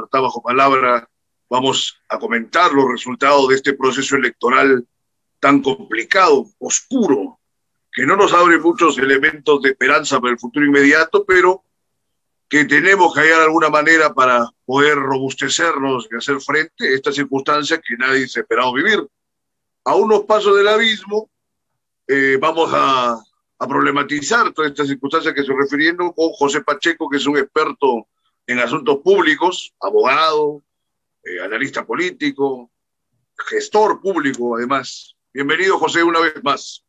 Libertad Bajo Palabra vamos a comentar los resultados de este proceso electoral tan complicado, oscuro, que no nos abre muchos elementos de esperanza para el futuro inmediato, pero que tenemos que hallar alguna manera para poder robustecernos y hacer frente a estas circunstancias que nadie se ha esperado vivir. A unos pasos del abismo, vamos a problematizar todas estas circunstancias que estoy refiriendo con José Pacheco, que es un experto en asuntos públicos, abogado, analista político, gestor público, además. Bienvenido, José, una vez más.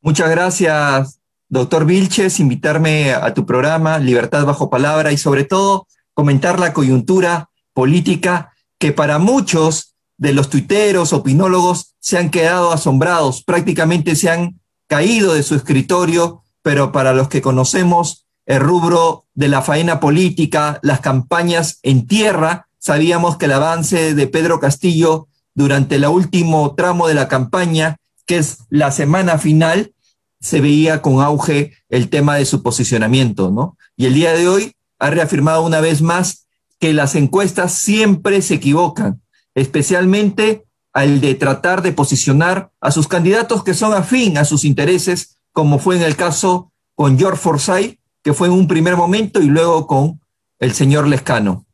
Muchas gracias, doctor Vilches, invitarme a tu programa Libertad Bajo Palabra y sobre todo comentar la coyuntura política que para muchos de los tuiteros, opinólogos, se han quedado asombrados, prácticamente se han caído de su escritorio, pero para los que conocemos el rubro de la faena política, las campañas en tierra, sabíamos que el avance de Pedro Castillo durante el último tramo de la campaña, que es la semana final, se veía con auge el tema de su posicionamiento, ¿no? Y el día de hoy ha reafirmado una vez más que las encuestas siempre se equivocan, especialmente al de tratar de posicionar a sus candidatos que son afín a sus intereses, como fue en el caso con George Forsyth, que fue en un primer momento, y luego con el señor Lescano.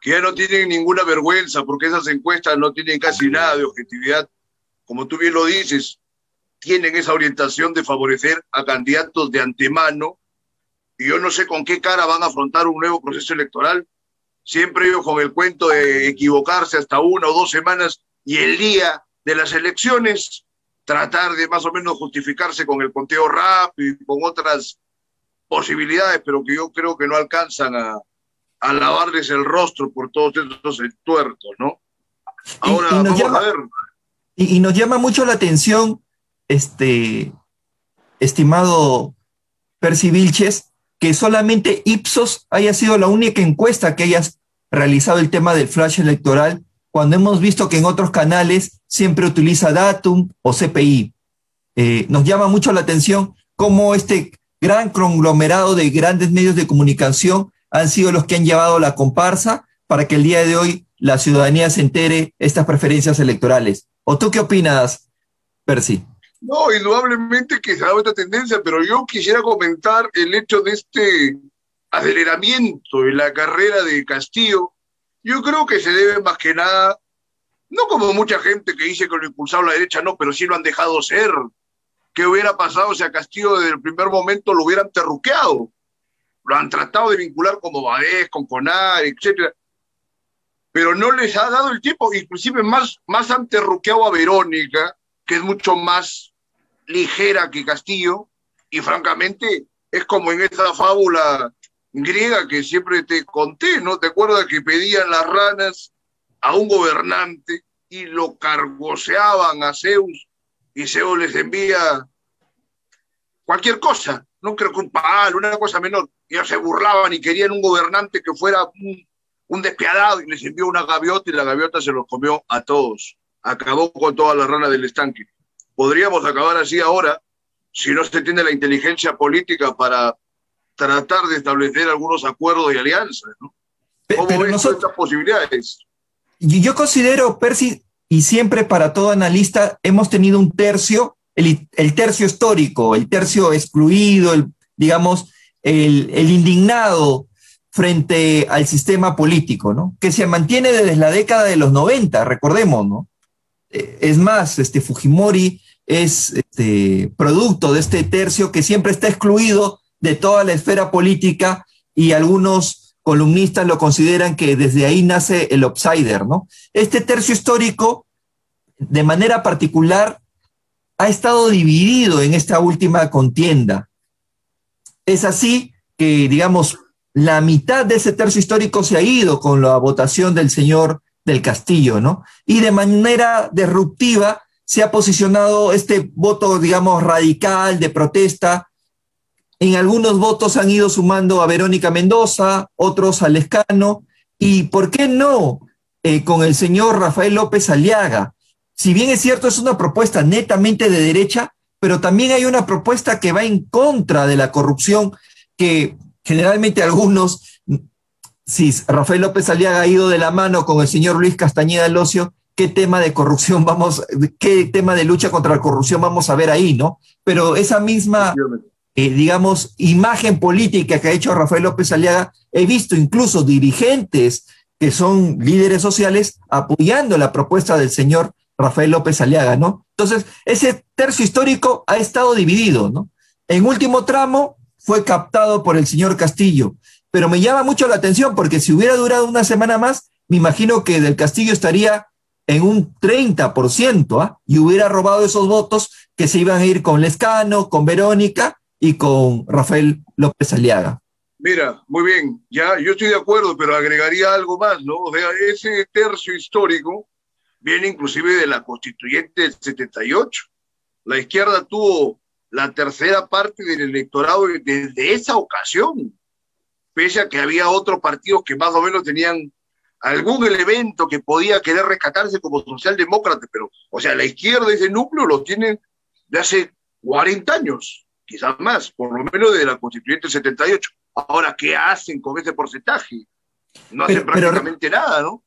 Que ya no tienen ninguna vergüenza, porque esas encuestas no tienen casi nada de objetividad. Como tú bien lo dices, tienen esa orientación de favorecer a candidatos de antemano, y yo no sé con qué cara van a afrontar un nuevo proceso electoral. Siempre ellos con el cuento de equivocarse hasta 1 o 2 semanas y el día de las elecciones tratar de más o menos justificarse con el conteo rápido y con otras posibilidades, pero que yo creo que no alcanzan a lavarles el rostro por todos estos entuertos, ¿no? Ahora vamos a ver. Y nos llama mucho la atención, estimado Percy Vilches, que solamente Ipsos haya sido la única encuesta que hayas realizado el tema del flash electoral, cuando hemos visto que en otros canales siempre utiliza Datum o CPI. Nos llama mucho la atención cómo este gran conglomerado de grandes medios de comunicación han sido los que han llevado la comparsa para que el día de hoy la ciudadanía se entere estas preferencias electorales. ¿O tú qué opinas, Percy? No, indudablemente que se ha dado esta tendencia, pero yo quisiera comentar el hecho de este aceleramiento en la carrera de Castillo. Yo creo que se debe más que nada, no como mucha gente que dice que lo impulsaron la derecha, no, pero sí lo han dejado ser. ¿Qué hubiera pasado si a Castillo desde el primer momento lo hubieran terruqueado? Lo han tratado de vincular con Movadez, con CONAR, etcétera, pero no les ha dado el tiempo. Inclusive más han terruqueado a Verónica, que es mucho más ligera que Castillo, y francamente es como en esa fábula griega que siempre te conté, ¿no? ¿Te acuerdas que pedían las ranas a un gobernante y lo cargoseaban a Zeus, y Zeus les envía cualquier cosa? No creo que un palo, una cosa menor. Ellos se burlaban y querían un gobernante que fuera un despiadado, y les envió una gaviota, y la gaviota se los comió a todos. Acabó con todas las ranas del estanque. Podríamos acabar así ahora si no se tiene la inteligencia política para tratar de establecer algunos acuerdos y alianzas, ¿no? ¿Cómo ves estas posibilidades? Yo considero, Percy, y siempre para todo analista, hemos tenido un tercio, el tercio histórico, el tercio excluido, digamos, el indignado frente al sistema político, ¿no? Que se mantiene desde la década de los 90, recordemos, ¿no? Es más, Fujimori es producto de este tercio que siempre está excluido de toda la esfera política, y algunos columnistas lo consideran que desde ahí nace el outsider, ¿no? Este tercio histórico, de manera particular, ha estado dividido en esta última contienda. Es así que, digamos, la mitad de ese tercio histórico se ha ido con la votación del señor del Castillo, ¿no? Y de manera disruptiva se ha posicionado este voto, digamos, radical, de protesta. En algunos votos han ido sumando a Verónica Mendoza, otros a Lescano, y ¿por qué no con el señor Rafael López Aliaga? Si bien es cierto, es una propuesta netamente de derecha, pero también hay una propuesta que va en contra de la corrupción, que generalmente algunos si Rafael López Aliaga ha ido de la mano con el señor Luis Castañeda Locio, qué tema de corrupción qué tema de lucha contra la corrupción vamos a ver ahí, ¿no? Pero esa misma, digamos, imagen política que ha hecho Rafael López Aliaga, he visto incluso dirigentes que son líderes sociales apoyando la propuesta del señor Rafael López Aliaga, ¿no? Entonces, ese tercio histórico ha estado dividido, ¿no? En último tramo fue captado por el señor Castillo, pero me llama mucho la atención porque si hubiera durado una semana más, me imagino que Del Castillo estaría en un 30%, ¿ah? Y hubiera robado esos votos que se iban a ir con Lescano, con Verónica y con Rafael López Aliaga. Mira, muy bien, ya yo estoy de acuerdo, pero agregaría algo más, ¿no? O sea, ese tercio histórico viene inclusive de la constituyente del 78. La izquierda tuvo la tercera parte del electorado desde esa ocasión, pese a que había otros partidos que más o menos tenían algún elemento que podía querer rescatarse como socialdemócrata, pero, o sea, la izquierda, ese núcleo, lo tienen de hace 40 años, quizás más, por lo menos de la constituyente del 78. Ahora, ¿qué hacen con ese porcentaje? No hacen prácticamente nada, ¿no?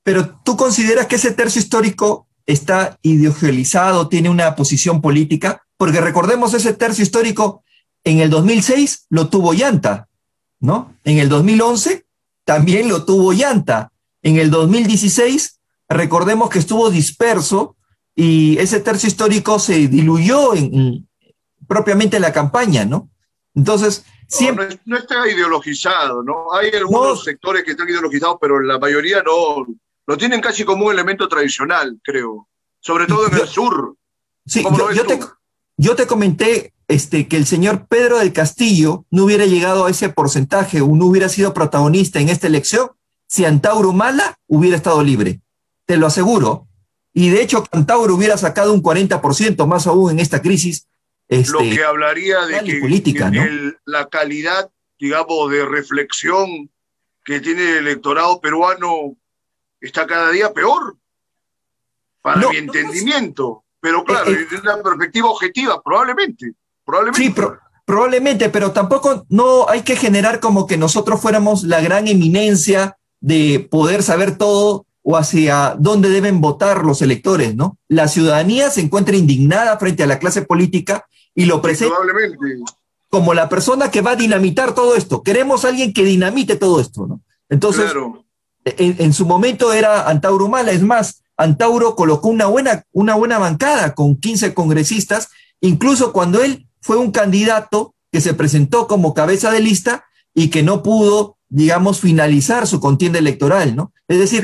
Pero ¿tú consideras que ese tercio histórico está ideologizado, tiene una posición política? Porque recordemos, ese tercio histórico en el 2006 lo tuvo Llanta, ¿no? En el 2011 también lo tuvo Llanta. En el 2016 recordemos que estuvo disperso y ese tercio histórico se diluyó propiamente en la campaña, ¿no? Entonces, siempre... No está ideologizado, ¿no? Hay algunos sectores que están ideologizados, pero la mayoría no. Lo tienen casi como un elemento tradicional, creo. Sobre todo en el sur. Sí, yo te comenté que el señor Pedro del Castillo no hubiera llegado a ese porcentaje o no hubiera sido protagonista en esta elección si Antauro Humala hubiera estado libre. Te lo aseguro. Y de hecho, Antauro hubiera sacado un 40% más aún en esta crisis. Lo que hablaría de que política, ¿no? La calidad, digamos, de reflexión que tiene el electorado peruano está cada día peor, para mi entendimiento. Pero claro, desde una perspectiva objetiva, probablemente. Sí, probablemente, pero tampoco no hay que generar como que nosotros fuéramos la gran eminencia de poder saber todo o hacia dónde deben votar los electores, ¿no? La ciudadanía se encuentra indignada frente a la clase política y lo presenta como la persona que va a dinamitar todo esto. Queremos a alguien que dinamite todo esto, ¿no? Entonces, claro, en su momento era Antauro Humala. Es más, Antauro colocó una buena bancada con 15 congresistas, incluso cuando él fue un candidato que se presentó como cabeza de lista y que no pudo, digamos, finalizar su contienda electoral, ¿no? Es decir,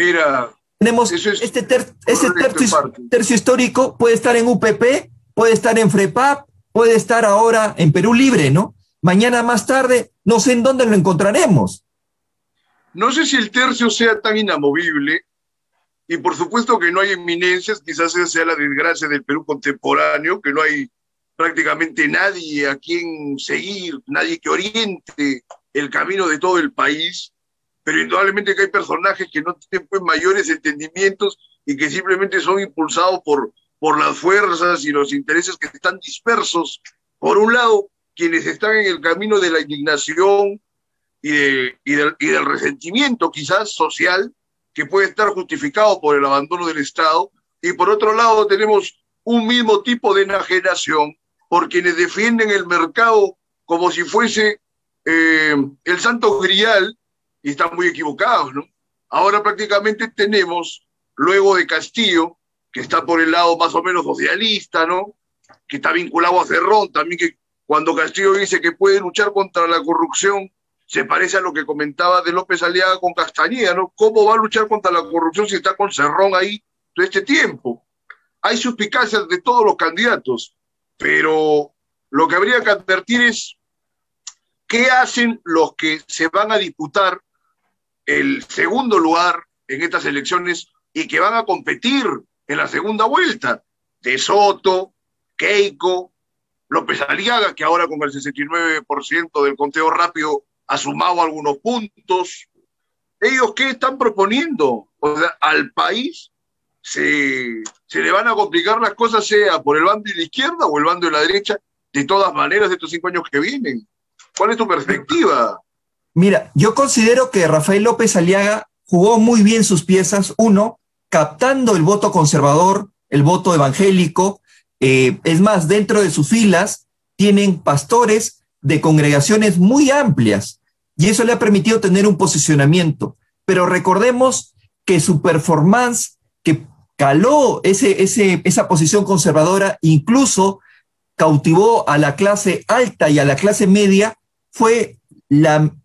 tenemos este tercio histórico, puede estar en UPP, puede estar en FREPAP, puede estar ahora en Perú Libre, ¿no? Mañana más tarde, no sé en dónde lo encontraremos. No sé si el tercio sea tan inamovible, y por supuesto que no hay eminencias, quizás esa sea la desgracia del Perú contemporáneo, que no hay prácticamente nadie a quien seguir, nadie que oriente el camino de todo el país, pero indudablemente que hay personajes que no tienen pues mayores entendimientos y que simplemente son impulsados por las fuerzas y los intereses que están dispersos. Por un lado, quienes están en el camino de la indignación y del resentimiento quizás social, que puede estar justificado por el abandono del Estado, y por otro lado tenemos un mismo tipo de enajenación por quienes defienden el mercado como si fuese el santo grial, y están muy equivocados, ¿no? Ahora prácticamente tenemos, luego de Castillo, que está por el lado más o menos socialista, ¿no? Que está vinculado a Cerrón, también, que cuando Castillo dice que puede luchar contra la corrupción, se parece a lo que comentaba de López Aliaga con Castañeda, ¿no? ¿Cómo va a luchar contra la corrupción si está con Cerrón ahí todo este tiempo? Hay suspicacias de todos los candidatos, pero lo que habría que advertir es qué hacen los que se van a disputar el segundo lugar en estas elecciones y que van a competir en la segunda vuelta. De Soto, Keiko, López Aliaga, que ahora con el 69% del conteo rápido ha sumado algunos puntos. ¿Ellos qué están proponiendo? O sea, al país se le van a complicar las cosas, sea por el bando de la izquierda o el bando de la derecha, de todas maneras, de estos 5 años que vienen. ¿Cuál es tu perspectiva? Mira, yo considero que Rafael López Aliaga jugó muy bien sus piezas, uno, captando el voto conservador, el voto evangélico, es más, dentro de sus filas tienen pastores de congregaciones muy amplias y eso le ha permitido tener un posicionamiento. Pero recordemos que su performance, que caló esa posición conservadora, incluso cautivó a la clase alta y a la clase media, fue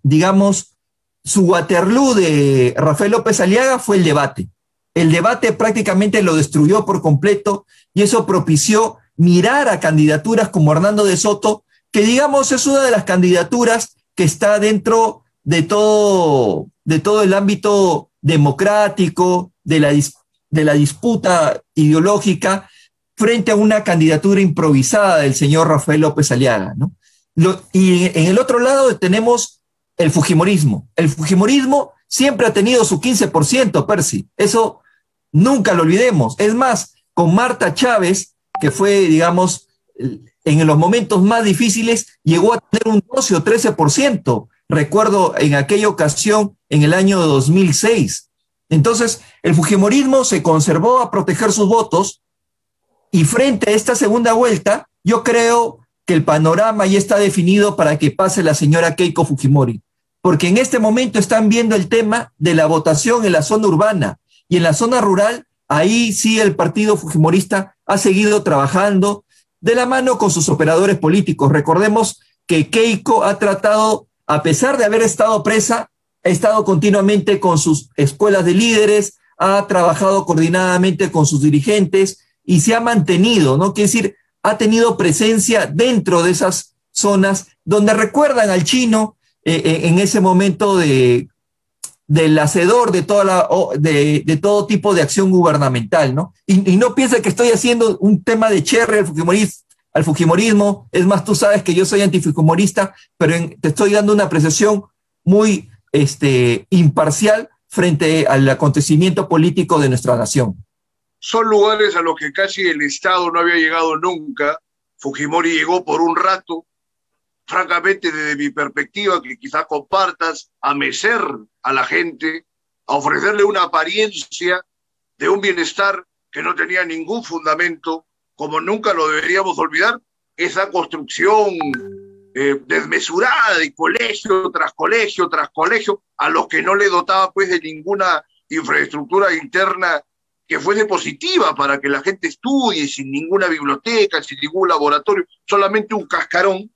digamos, su Waterloo de Rafael López Aliaga fue el debate. El debate prácticamente lo destruyó por completo y eso propició mirar a candidaturas como Hernando de Soto, que digamos es una de las candidaturas que está dentro de todo el ámbito democrático, de la disputa ideológica, frente a una candidatura improvisada del señor Rafael López Aliaga, ¿no? Y en el otro lado tenemos el fujimorismo. El fujimorismo siempre ha tenido su 15%, Percy. Eso nunca lo olvidemos. Es más, con Marta Chávez, que fue, digamos, en los momentos más difíciles, llegó a tener un 12 o 13%. Recuerdo en aquella ocasión, en el año 2006. Entonces, el fujimorismo se conservó a proteger sus votos y frente a esta segunda vuelta, yo creo que el panorama ya está definido para que pase la señora Keiko Fujimori, porque en este momento están viendo el tema de la votación en la zona urbana y en la zona rural, ahí sí el partido fujimorista ha seguido trabajando de la mano con sus operadores políticos. Recordemos que Keiko ha tratado, a pesar de haber estado presa, ha estado continuamente con sus escuelas de líderes, ha trabajado coordinadamente con sus dirigentes y se ha mantenido, ¿no? Quiere decir, ha tenido presencia dentro de esas zonas donde recuerdan al chino en ese momento del hacedor de todo tipo de acción gubernamental, ¿no? Y no piensa que estoy haciendo un tema de cherry al fujimorismo. Es más, tú sabes que yo soy antifujimorista, pero te estoy dando una apreciación muy imparcial frente al acontecimiento político de nuestra nación. Son lugares a los que casi el Estado no había llegado nunca. Fujimori llegó por un rato, francamente desde mi perspectiva, que quizás compartas, a mecer a la gente, a ofrecerle una apariencia de un bienestar que no tenía ningún fundamento, como nunca lo deberíamos olvidar, esa construcción desmesurada de colegio tras colegio tras colegio, a los que no le dotaba pues de ninguna infraestructura interna que fuese positiva para que la gente estudie sin ninguna biblioteca, sin ningún laboratorio, solamente un cascarón,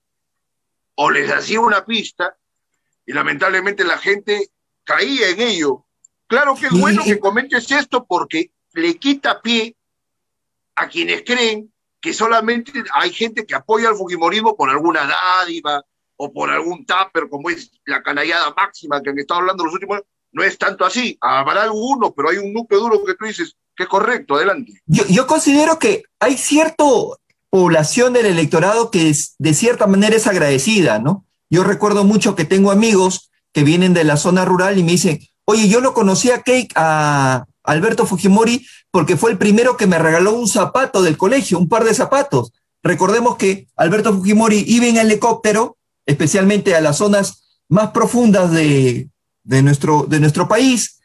o les hacía una pista, y lamentablemente la gente caía en ello. Claro que es bueno que comentes esto porque le quita pie a quienes creen que solamente hay gente que apoya al fujimorismo por alguna dádiva o por algún tupper, como es la canallada máxima que han estado hablando los últimos años. No es tanto así, habrá algunos, pero hay un núcleo duro que tú dices que es correcto, adelante. Yo considero que hay cierta población del electorado que de cierta manera es agradecida, ¿no? Yo recuerdo mucho que tengo amigos que vienen de la zona rural y me dicen, oye, yo lo conocí a Alberto Fujimori porque fue el primero que me regaló un zapato del colegio, un par de zapatos. Recordemos que Alberto Fujimori iba en helicóptero, especialmente a las zonas más profundas de nuestro país,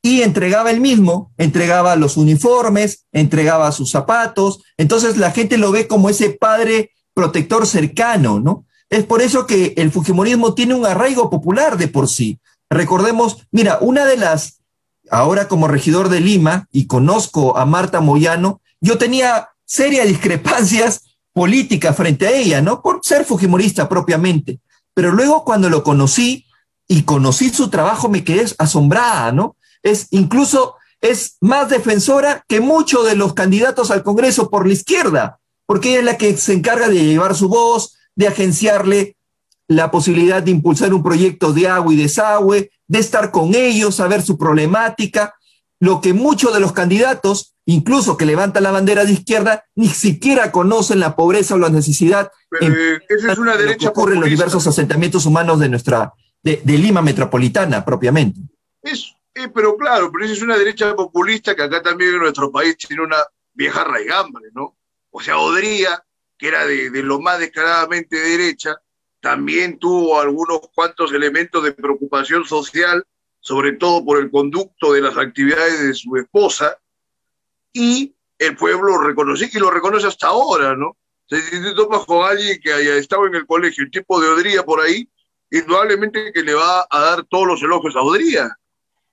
y entregaba entregaba los uniformes, entregaba sus zapatos. Entonces la gente lo ve como ese padre protector cercano, ¿no? Es por eso que el fujimorismo tiene un arraigo popular de por sí. Recordemos, mira, ahora como regidor de Lima, y conozco a Marta Moyano, yo tenía serias discrepancias políticas frente a ella, ¿no? Por ser fujimorista propiamente. Pero luego cuando lo conocí y conocí su trabajo, me quedé asombrada, ¿no? Incluso es más defensora que muchos de los candidatos al Congreso por la izquierda, porque ella es la que se encarga de llevar su voz, de agenciarle la posibilidad de impulsar un proyecto de agua y desagüe, de estar con ellos, saber su problemática, lo que muchos de los candidatos, incluso que levantan la bandera de izquierda, ni siquiera conocen la pobreza o la necesidad. Esa es una derecha que ocurre en los diversos asentamientos humanos de Lima metropolitana propiamente. Pero claro, pero esa es una derecha populista que acá también en nuestro país tiene una vieja raigambre, ¿no? O sea, Odría, que era de lo más descaradamente derecha, también tuvo algunos cuantos elementos de preocupación social, sobre todo por el conducto de las actividades de su esposa, y el pueblo lo reconoció y lo reconoce hasta ahora, ¿no? Si te topas con alguien que haya estado en el colegio, el tipo de Odría por ahí, indudablemente que le va a dar todos los elogios a Odría,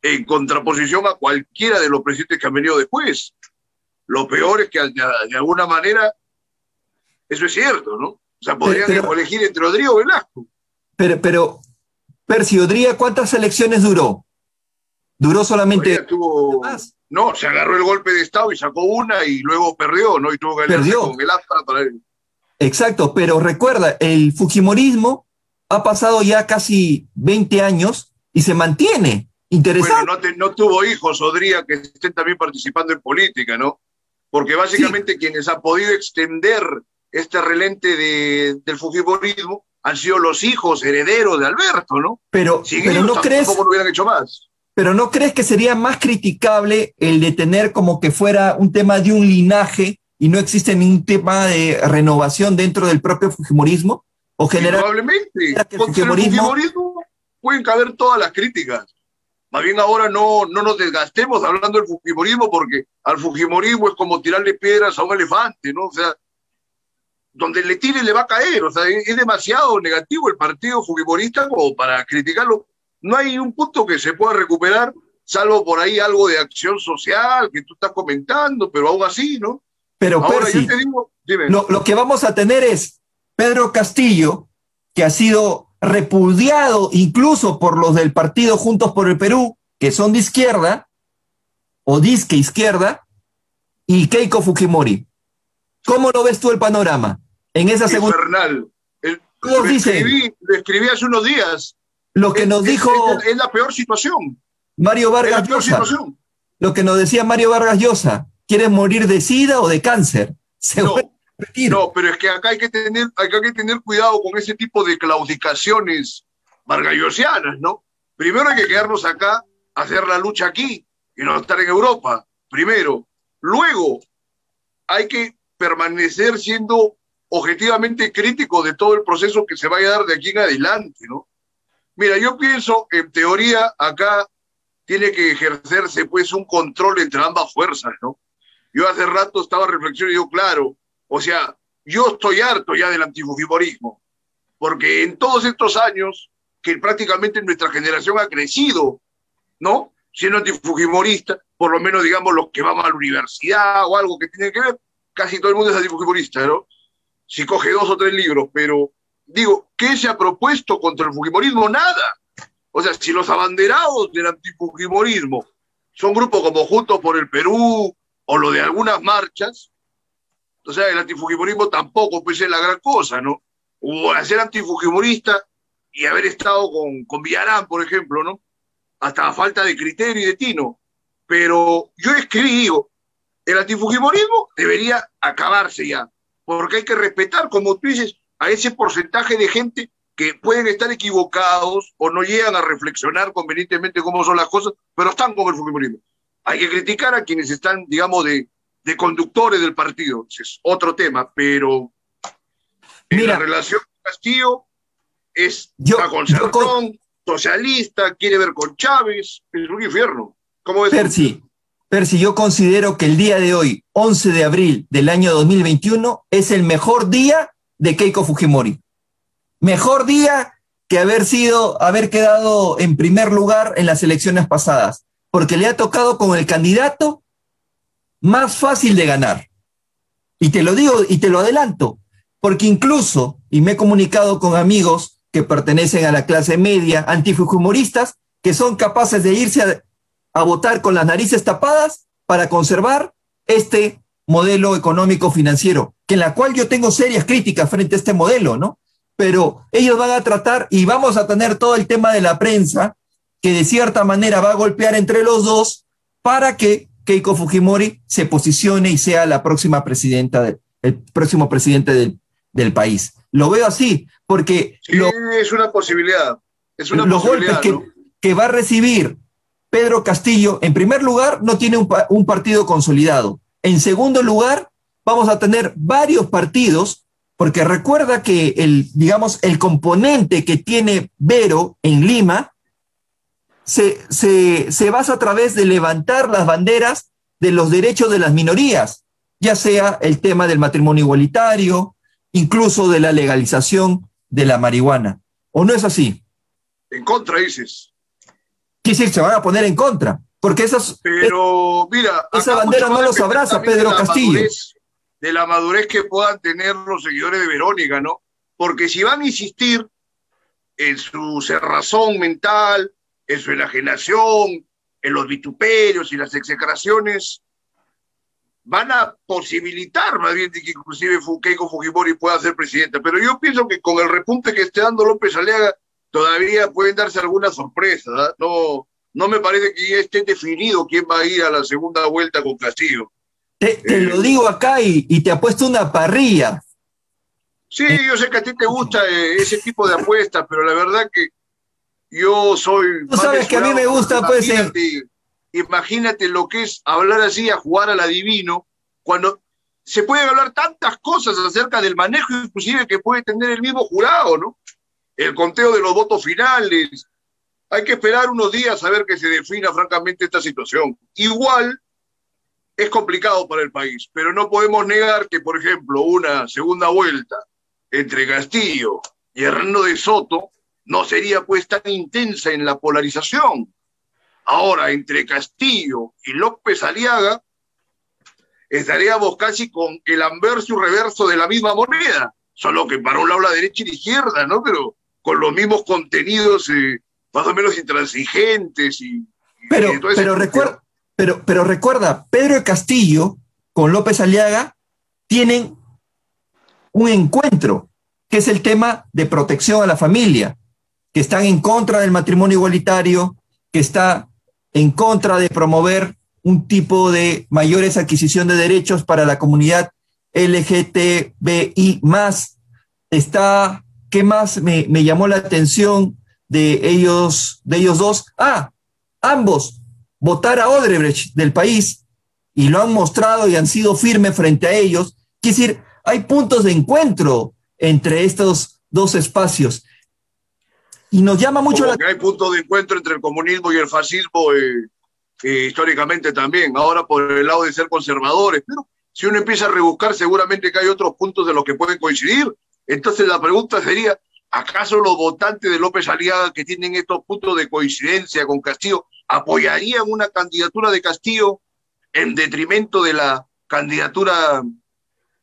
en contraposición a cualquiera de los presidentes que han venido después. Lo peor es que de alguna manera, eso es cierto, ¿no? O sea, podrían elegir entre Odría o Velasco. Pero Percy, Odría, ¿cuántas elecciones duró? Duró solamente... Más. No, se agarró el golpe de Estado y sacó una y luego perdió, ¿no? Y tuvo que aliarse con el APRA para él. Exacto, pero recuerda, el fujimorismo ha pasado ya casi 20 años y se mantiene. Interesante. Bueno, no tuvo hijos, Odría, que estén también participando en política, ¿no? Porque básicamente quienes han podido extender este relente del fujimorismo han sido los hijos herederos de Alberto, ¿no? Pero no crees... Tampoco lo hubieran hecho más. Pero ¿no crees que sería más criticable el de tener como que fuera un tema de un linaje y no existe ningún tema de renovación dentro del propio fujimorismo? ¿O generar... Probablemente. Contra el fujimorismo pueden caber todas las críticas. Más bien ahora no nos desgastemos hablando del fujimorismo, porque al fujimorismo es como tirarle piedras a un elefante, ¿no? O sea, donde le tire le va a caer. O sea, es demasiado negativo el partido fujimorista como para criticarlo. No hay un punto que se pueda recuperar, salvo por ahí algo de acción social que tú estás comentando, pero aún así, ¿no? Pero ahora Percy, yo te digo, dime. Lo que vamos a tener es Pedro Castillo, que ha sido repudiado incluso por los del partido Juntos por el Perú, que son de izquierda, o disque izquierda, y Keiko Fujimori. ¿Cómo lo ves tú el panorama en esa segunda? Infernal. Lo escribí hace unos días. Lo que nos dijo... Es la peor situación. Mario Vargas Llosa. Lo que nos decía Mario Vargas Llosa. ¿Quieres morir de SIDA o de cáncer? No, pero es que acá hay que tener cuidado con ese tipo de claudicaciones vargallosianas, ¿no? Primero hay que quedarnos acá, hacer la lucha aquí y no estar en Europa, primero. Luego hay que permanecer siendo objetivamente crítico de todo el proceso que se vaya a dar de aquí en adelante, ¿no? Mira, yo pienso, en teoría, acá tiene que ejercerse pues un control entre ambas fuerzas, ¿no? Yo hace rato estaba reflexionando y digo, claro, o sea, yo estoy harto ya del antifujimorismo, porque en todos estos años que prácticamente nuestra generación ha crecido, ¿no? Siendo antifujimorista, por lo menos digamos los que vamos a la universidad o algo que tiene que ver, casi todo el mundo es antifujimorista, ¿no? Si coge 2 o 3 libros, pero digo, ¿qué se ha propuesto contra el fujimorismo? Nada. O sea, si los abanderados del antifujimorismo son grupos como Juntos por el Perú o lo de algunas marchas, o sea, el antifujimorismo tampoco puede ser la gran cosa, ¿no? O ser antifujimorista y haber estado con Villarán, por ejemplo, ¿no? Hasta falta de criterio y de tino. Pero yo escribí, digo, el antifujimorismo debería acabarse ya, porque hay que respetar, como tú dices, a ese porcentaje de gente que pueden estar equivocados o no llegan a reflexionar convenientemente cómo son las cosas, pero están con el fujimorismo. Hay que criticar a quienes están, digamos, de conductores del partido. Es otro tema, pero la relación con Castillo está con Cerrón, socialista, quiere ver con Chávez, es un infierno. ¿Cómo ves? Percy, yo considero que el día de hoy, 11 de abril del año 2021, es el mejor día de Keiko Fujimori. Mejor día que haber quedado en primer lugar en las elecciones pasadas, porque le ha tocado con el candidato más fácil de ganar. Y te lo digo y te lo adelanto, porque incluso, y me he comunicado con amigos que pertenecen a la clase media, antifujimoristas, que son capaces de irse a votar con las narices tapadas para conservar este modelo económico financiero, que en la cual yo tengo serias críticas frente a este modelo, ¿no? Pero ellos van a tratar y vamos a tener todo el tema de la prensa que de cierta manera va a golpear entre los dos para que Keiko Fujimori se posicione y sea la próxima presidenta, el próximo presidente del país. Lo veo así, porque sí, es una posibilidad. Es una los posibilidad, golpes ¿no? que va a recibir Pedro Castillo, en primer lugar, no tiene un partido consolidado. En segundo lugar, vamos a tener varios partidos porque recuerda que digamos, el componente que tiene Vero en Lima se basa a través de levantar las banderas de los derechos de las minorías, ya sea el tema del matrimonio igualitario, incluso de la legalización de la marihuana. ¿O no es así? En contra, dices. Sí, sí, se van a poner en contra, porque Pero, mira, esa bandera no los abraza, Pedro Castillo. De la madurez que puedan tener los seguidores de Verónica, ¿no? Porque si van a insistir en su cerrazón mental, en su enajenación, en los vituperios y las execraciones, van a posibilitar más bien de que inclusive Keiko Fujimori pueda ser presidenta. Pero yo pienso que con el repunte que esté dando López Aliaga, todavía pueden darse algunas sorpresas, ¿eh? No me parece que ya esté definido quién va a ir a la segunda vuelta con Castillo. Te lo digo acá y te apuesto una parrilla. Sí, yo sé que a ti te gusta ese tipo de apuestas, pero la verdad que yo soy... Tú sabes que a mí me gusta, pues... Imagínate lo que es hablar así, a jugar al adivino, cuando se pueden hablar tantas cosas acerca del manejo, inclusive que puede tener el mismo jurado, ¿no? El conteo de los votos finales. Hay que esperar unos días a ver que se defina francamente esta situación. Igual es complicado para el país, pero no podemos negar que, por ejemplo, una segunda vuelta entre Castillo y Hernando de Soto no sería pues tan intensa en la polarización. Ahora, entre Castillo y López Aliaga, estaríamos casi con el anverso y reverso de la misma moneda, solo que para un lado la derecha y la izquierda, ¿no? Pero con los mismos contenidos más o menos intransigentes Pero recuerda, Pedro y Castillo con López Aliaga tienen un encuentro, que es el tema de protección a la familia, que están en contra del matrimonio igualitario, que está en contra de promover un tipo de mayores adquisición de derechos para la comunidad LGTBI+. ¿Qué más me llamó la atención de ellos dos? Ambos votar a Odebrecht del país, y lo han mostrado y han sido firmes frente a ellos. Quiere decir, hay puntos de encuentro entre estos dos espacios. Y nos llama mucho que hay puntos de encuentro entre el comunismo y el fascismo, históricamente también, ahora por el lado de ser conservadores, pero si uno empieza a rebuscar, seguramente que hay otros puntos de los que pueden coincidir. Entonces la pregunta sería, ¿acaso los votantes de López Aliaga que tienen estos puntos de coincidencia con Castillo apoyarían una candidatura de Castillo en detrimento de la candidatura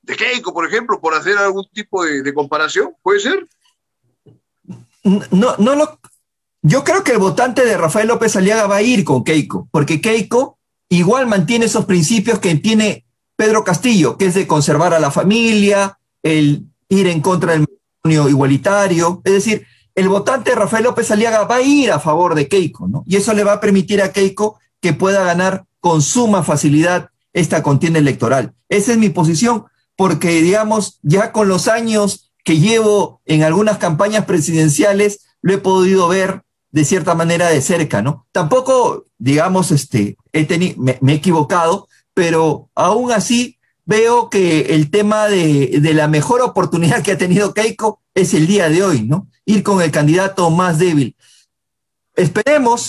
de Keiko, por ejemplo, por hacer algún tipo de comparación? ¿Puede ser? Yo creo que el votante de Rafael López Aliaga va a ir con Keiko, porque Keiko igual mantiene esos principios que tiene Pedro Castillo, que es de conservar a la familia, el ir en contra del matrimonio igualitario. Es decir, el votante de Rafael López Aliaga va a ir a favor de Keiko, ¿no? Y eso le va a permitir a Keiko que pueda ganar con suma facilidad esta contienda electoral. Esa es mi posición, porque, digamos, ya con los años que llevo en algunas campañas presidenciales, lo he podido ver de cierta manera de cerca, ¿no? Tampoco, digamos, me he equivocado, pero aún así veo que el tema de la mejor oportunidad que ha tenido Keiko es el día de hoy, ¿no? Ir con el candidato más débil. Esperemos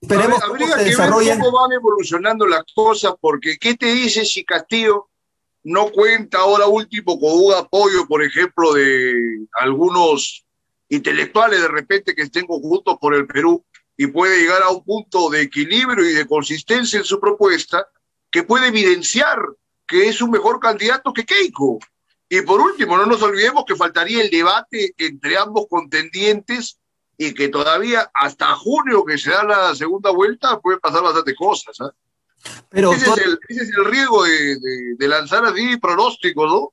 cómo se desarrollan. Cómo van evolucionando las cosas, porque ¿qué te dice si Castillo no cuenta ahora último con un apoyo, por ejemplo, de algunos intelectuales de repente que estén conjuntos por el Perú, y puede llegar a un punto de equilibrio y de consistencia en su propuesta que puede evidenciar que es un mejor candidato que Keiko? Y por último, no nos olvidemos que faltaría el debate entre ambos contendientes, y que todavía hasta junio, que se da la segunda vuelta, puede pasar bastantes cosas, ¿eh? Pero ese es el riesgo de lanzar así pronósticos, ¿no?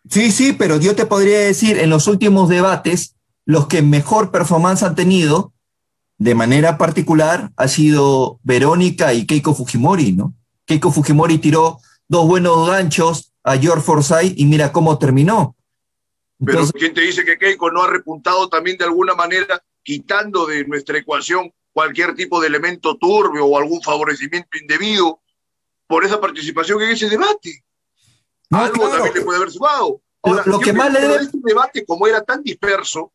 Sí, pero yo te podría decir, en los últimos debates, los que mejor performance han tenido, de manera particular, ha sido Verónica y Keiko Fujimori, ¿no? Keiko Fujimori tiró 2 buenos ganchos a George Forsyth y mira cómo terminó. Entonces, pero ¿quién te dice que Keiko no ha repuntado también de alguna manera, quitando de nuestra ecuación cualquier tipo de elemento turbio o algún favorecimiento indebido por esa participación en ese debate? Algo también le puede haber sumado. Ahora, Lo yo que más creo le que debe... este debate, como era tan disperso,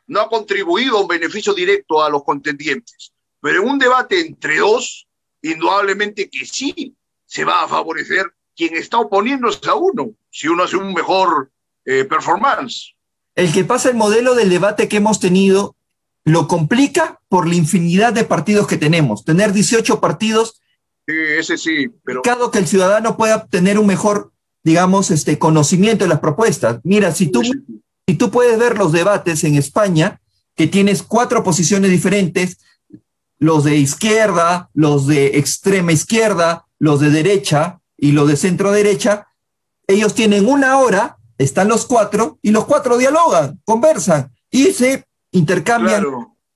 no ha contribuido a un beneficio directo a los contendientes. Pero en un debate entre dos, indudablemente que sí se va a favorecer quien está oponiéndose a uno, si uno hace un mejor performance. El que pasa el modelo del debate que hemos tenido lo complica por la infinidad de partidos que tenemos. Tener 18 partidos, Ese sí, pero... que el ciudadano pueda tener un mejor, digamos, conocimiento de las propuestas. Mira, si tú puedes ver los debates en España, que tienes 4 posiciones diferentes, los de izquierda, los de extrema izquierda, los de derecha y los de centro derecha, ellos tienen 1 hora, están los 4 y los 4 dialogan, conversan y se intercambian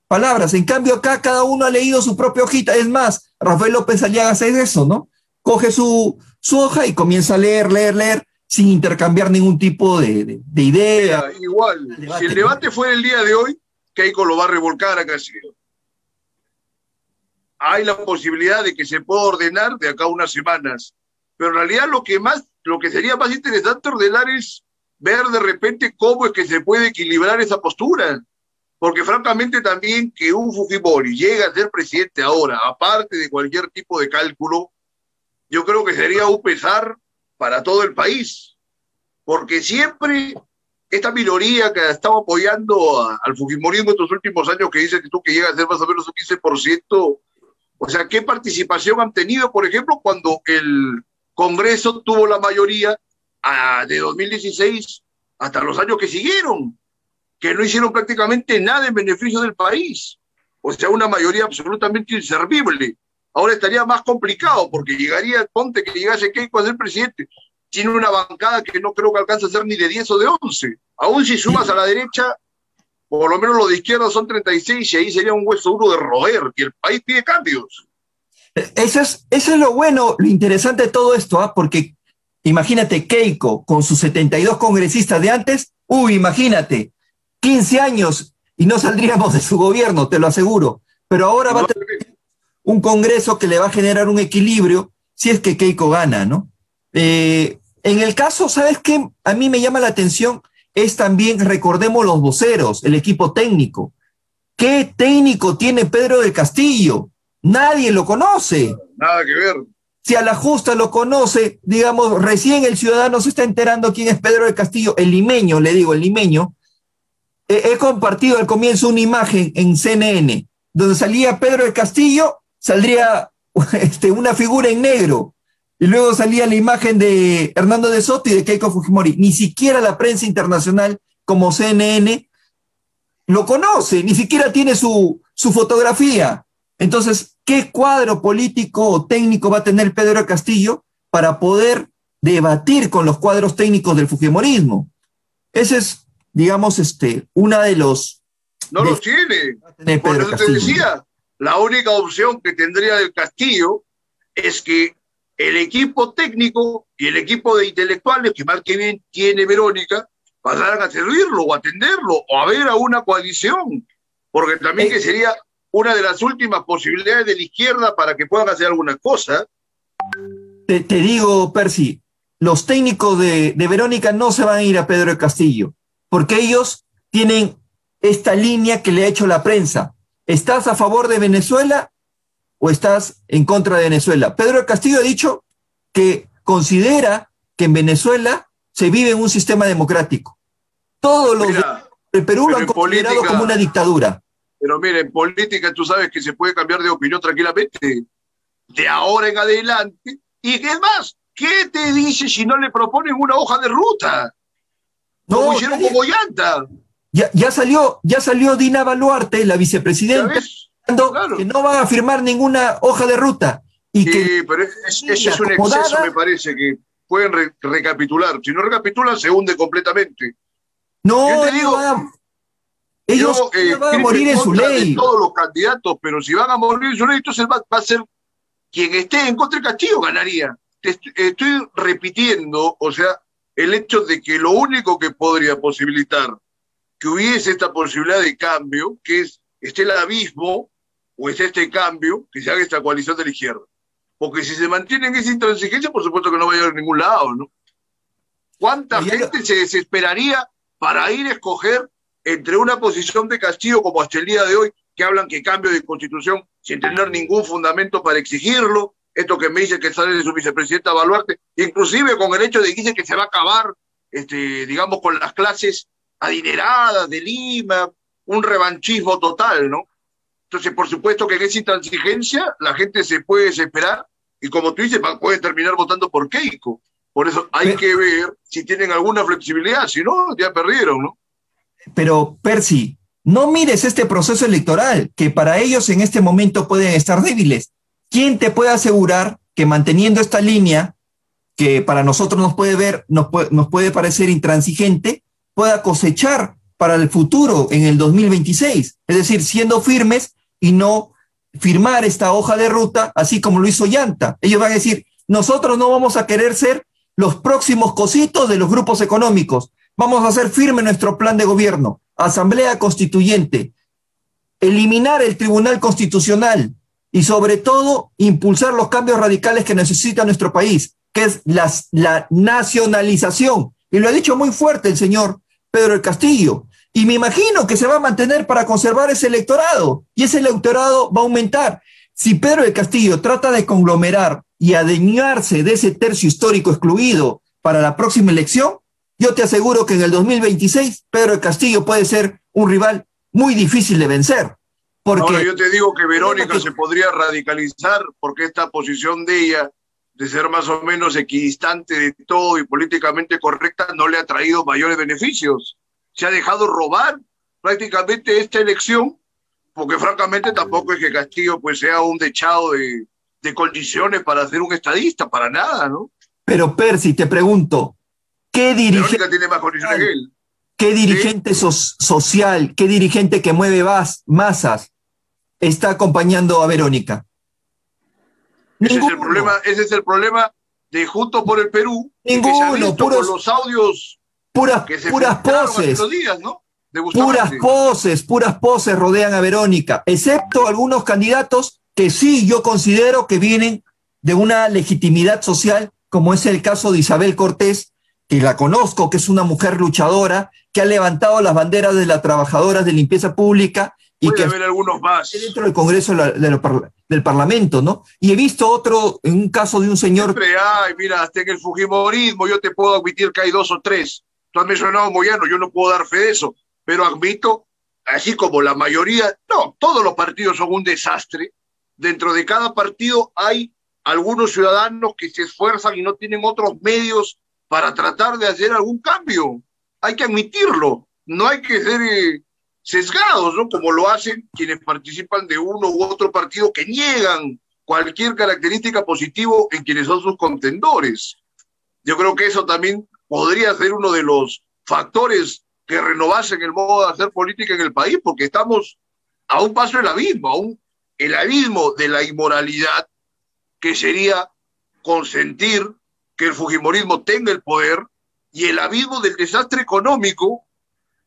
palabras. En cambio acá cada uno ha leído su propia hojita. Es más, Rafael López Aliaga hace eso, ¿no? Coge su hoja y comienza a leer, sin intercambiar ningún tipo de idea. Mira, igual, si el debate fuera el día de hoy, Keiko lo va a revolcar a Castillo. Hay la posibilidad de que se pueda ordenar de acá a unas semanas. Pero en realidad lo que sería más interesante ordenar es ver de repente cómo es que se puede equilibrar esa postura. Porque francamente también que un Fujimori llegue a ser presidente ahora, aparte de cualquier tipo de cálculo, yo creo que sería un pesar para todo el país. Porque siempre esta minoría que ha estado apoyando al Fujimorismo estos últimos años, que dice que tú que llega a ser más o menos un 15%, o sea, ¿qué participación han tenido, por ejemplo, cuando el Congreso tuvo la mayoría de 2016 hasta los años que siguieron, que no hicieron prácticamente nada en beneficio del país? O sea, una mayoría absolutamente inservible. Ahora estaría más complicado, porque llegaría, ponte que llegase Keiko a ser presidente, tiene una bancada que no creo que alcance a ser ni de 10 o de 11. Aún si sumas a la derecha, por lo menos los de izquierda son 36 y ahí sería un hueso duro de roer, que el país pide cambios. Eso es lo bueno, lo interesante de todo esto, porque imagínate Keiko con sus 72 congresistas de antes, imagínate, 15 años y no saldríamos de su gobierno, te lo aseguro. Pero ahora va a tener un Congreso que le va a generar un equilibrio si es que Keiko gana, ¿no? En el caso, ¿sabes qué? A mí me llama la atención es también, recordemos los voceros, el equipo técnico. ¿Qué técnico tiene Pedro del Castillo? Nadie lo conoce. Nada que ver. Si a la justa lo conoce, digamos, recién el ciudadano se está enterando quién es Pedro del Castillo, el limeño, le digo, el limeño. He compartido al comienzo una imagen en CNN donde salía Pedro del Castillo, saldría una figura en negro. Y luego salía la imagen de Hernando de Soto y de Keiko Fujimori. Ni siquiera la prensa internacional como CNN lo conoce, ni siquiera tiene su fotografía. Entonces, ¿qué cuadro político o técnico va a tener Pedro Castillo para poder debatir con los cuadros técnicos del fujimorismo? Ese es, digamos, una de los... No los tiene. Por eso te decía, la única opción que tendría del Castillo es que el equipo técnico y el equipo de intelectuales, que más que bien tiene Verónica, pasaran a servirlo o atenderlo o a ver a una coalición, porque también que sería una de las últimas posibilidades de la izquierda para que puedan hacer alguna cosa. Te digo, Percy, los técnicos de Verónica no se van a ir a Pedro del Castillo, porque ellos tienen esta línea que le ha hecho la prensa. ¿Estás a favor de Venezuela o estás en contra de Venezuela? Pedro del Castillo ha dicho que considera que en Venezuela se vive en un sistema democrático. Todos los del Perú lo han considerado como una dictadura. Pero mire, en política tú sabes que se puede cambiar de opinión tranquilamente, de ahora en adelante. Y es más, ¿qué te dice si no le proponen una hoja de ruta? Como hicieron con Ollanta. Ya salió Dina Boluarte, la vicepresidenta, claro, que no va a firmar ninguna hoja de ruta. Y sí, que pero eso es un exceso, me parece, que pueden recapitular. Si no recapitulan, se hunde completamente. No, yo te digo, ellos van a morir en su ley. Todos los candidatos, pero si van a morir en su ley, entonces va a ser quien esté en contra de Castillo ganaría. Estoy repitiendo, o sea, el hecho de que lo único que podría posibilitar que hubiese esta posibilidad de cambio, que esté el abismo o esté este cambio, que se haga esta coalición de la izquierda. Porque si se mantiene en esa intransigencia, por supuesto que no va a llegar a ningún lado, ¿no? ¿Cuánta gente se desesperaría para ir a escoger entre una posición de Castillo como hasta el día de hoy, que hablan que cambio de constitución sin tener ningún fundamento para exigirlo, esto que me dice que sale de su vicepresidenta Baluarte, inclusive con el hecho de que dice que se va a acabar, digamos, con las clases adineradas de Lima, un revanchismo total, ¿no? Entonces, por supuesto que en esa intransigencia la gente se puede desesperar y, como tú dices, puede terminar votando por Keiko. Por eso hay que ver si tienen alguna flexibilidad, si no, ya perdieron, ¿no? Pero, Percy, no mires este proceso electoral, que para ellos en este momento pueden estar débiles. ¿Quién te puede asegurar que manteniendo esta línea, que para nosotros nos puede parecer intransigente, pueda cosechar para el futuro en el 2026? Es decir, siendo firmes y no firmar esta hoja de ruta, así como lo hizo Llanta. Ellos van a decir, nosotros no vamos a querer ser los próximos cositos de los grupos económicos. Vamos a hacer firme nuestro plan de gobierno, asamblea constituyente, eliminar el Tribunal Constitucional y sobre todo impulsar los cambios radicales que necesita nuestro país, que es la nacionalización. Y lo ha dicho muy fuerte el señor Pedro del Castillo. Y me imagino que se va a mantener para conservar ese electorado, y ese electorado va a aumentar. Si Pedro del Castillo trata de conglomerar y adueñarse de ese tercio histórico excluido para la próxima elección, yo te aseguro que en el 2026 Pedro del Castillo puede ser un rival muy difícil de vencer. Porque ahora yo te digo que Verónica se podría radicalizar porque esta posición de ella de ser más o menos equidistante de todo y políticamente correcta no le ha traído mayores beneficios. Se ha dejado robar prácticamente esta elección, porque francamente tampoco es que Castillo pues sea un dechado de condiciones para ser un estadista, para nada, ¿no? Pero Percy, te pregunto, ¿qué dirigente tiene más condiciones que él? ¿Qué dirigente social, qué dirigente que mueve masas está acompañando a Verónica? Ese es el problema de Juntos por el Perú. Ninguno, que se ha visto con los audios puras poses. Días, ¿no? Puras poses rodean a Verónica, excepto algunos candidatos que sí yo considero que vienen de una legitimidad social, como es el caso de Isabel Cortés, que la conozco, que es una mujer luchadora, que ha levantado las banderas de las trabajadoras de limpieza pública y puede que haber algunos más dentro del Congreso del Parlamento, ¿no? Y he visto otro, en un caso de un señor... Siempre hay, mira, hasta en el fujimorismo yo te puedo admitir que hay 2 o 3. Tú has mencionado Moyano, yo no puedo dar fe de eso, pero admito, así como la mayoría, no, todos los partidos son un desastre. Dentro de cada partido hay algunos ciudadanos que se esfuerzan y no tienen otros medios para tratar de hacer algún cambio. Hay que admitirlo, no hay que ser sesgados, ¿no? Como lo hacen quienes participan de uno u otro partido que niegan cualquier característica positiva en quienes son sus contendores. Yo creo que eso también podría ser uno de los factores que renovasen el modo de hacer política en el país, porque estamos a un paso del abismo, el abismo de la inmoralidad, que sería consentir que el fujimorismo tenga el poder, y el abismo del desastre económico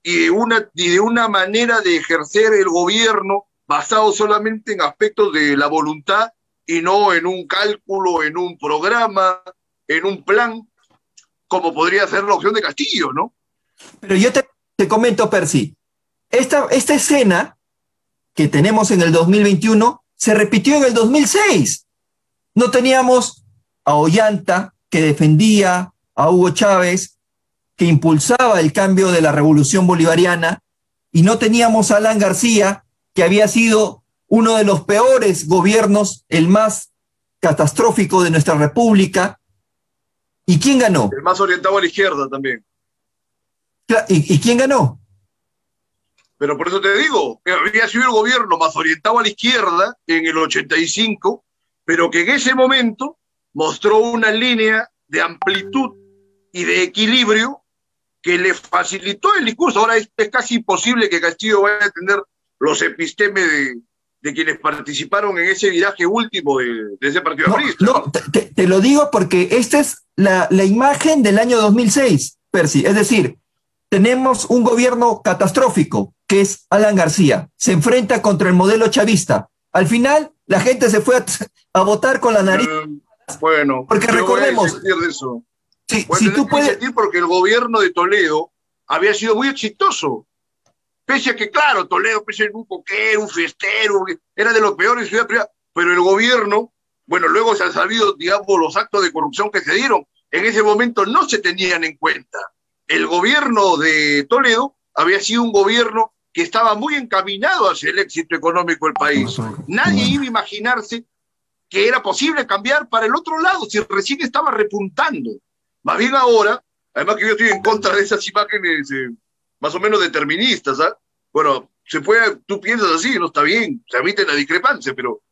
y de una manera de ejercer el gobierno basado solamente en aspectos de la voluntad y no en un cálculo, en un programa, en un plan, como podría ser la opción de Castillo, ¿no? Pero yo te comento, Percy, esta escena que tenemos en el 2021 se repitió en el 2006. No teníamos a Ollanta, que defendía a Hugo Chávez, que impulsaba el cambio de la revolución bolivariana, y no teníamos a Alan García, que había sido uno de los peores gobiernos, el más catastrófico de nuestra república. ¿Y quién ganó? El más orientado a la izquierda también. ¿Y quién ganó? Pero por eso te digo, que había sido el gobierno más orientado a la izquierda en el 85, pero que en ese momento mostró una línea de amplitud y de equilibrio que le facilitó el discurso. Ahora es casi imposible que Castillo vaya a tener los epistemes de quienes participaron en ese viraje último de ese partido aprista. No, te lo digo porque esta es la imagen del año 2006, Percy. Es decir, tenemos un gobierno catastrófico, que es Alan García. Se enfrenta contra el modelo chavista. Al final, la gente se fue a votar con la nariz. Bueno, porque recordemos, Sí, Voy a si tener tú que puedes, disentir porque el gobierno de Toledo había sido muy exitoso. Pese a que, claro, Toledo, pese a un coquero, un fiestero, era de los peores ciudades privadas, pero el gobierno, bueno, luego se han sabido, digamos, los actos de corrupción que se dieron. En ese momento no se tenían en cuenta. El gobierno de Toledo había sido un gobierno que estaba muy encaminado hacia el éxito económico del país. Nadie iba a imaginarse que era posible cambiar para el otro lado, si recién estaba repuntando. Más bien ahora, además que yo estoy en contra de esas imágenes más o menos deterministas, ¿ah? Bueno, se puede, tú piensas así, no está bien, se admite la discrepancia, pero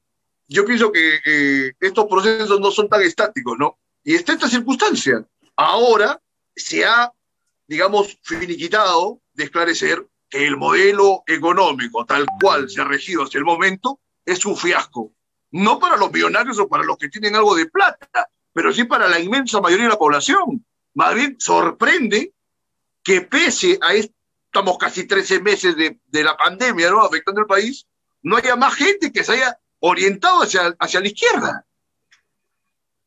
yo pienso que estos procesos no son tan estáticos, ¿no? Y está esta circunstancia. Ahora se ha, digamos, finiquitado de esclarecer que el modelo económico tal cual se ha regido hasta el momento es un fiasco. No para los millonarios o para los que tienen algo de plata, pero sí para la inmensa mayoría de la población. Más bien sorprende que pese a estamos casi 13 meses de la pandemia, ¿no?, afectando el país, no haya más gente que se haya orientado hacia la izquierda.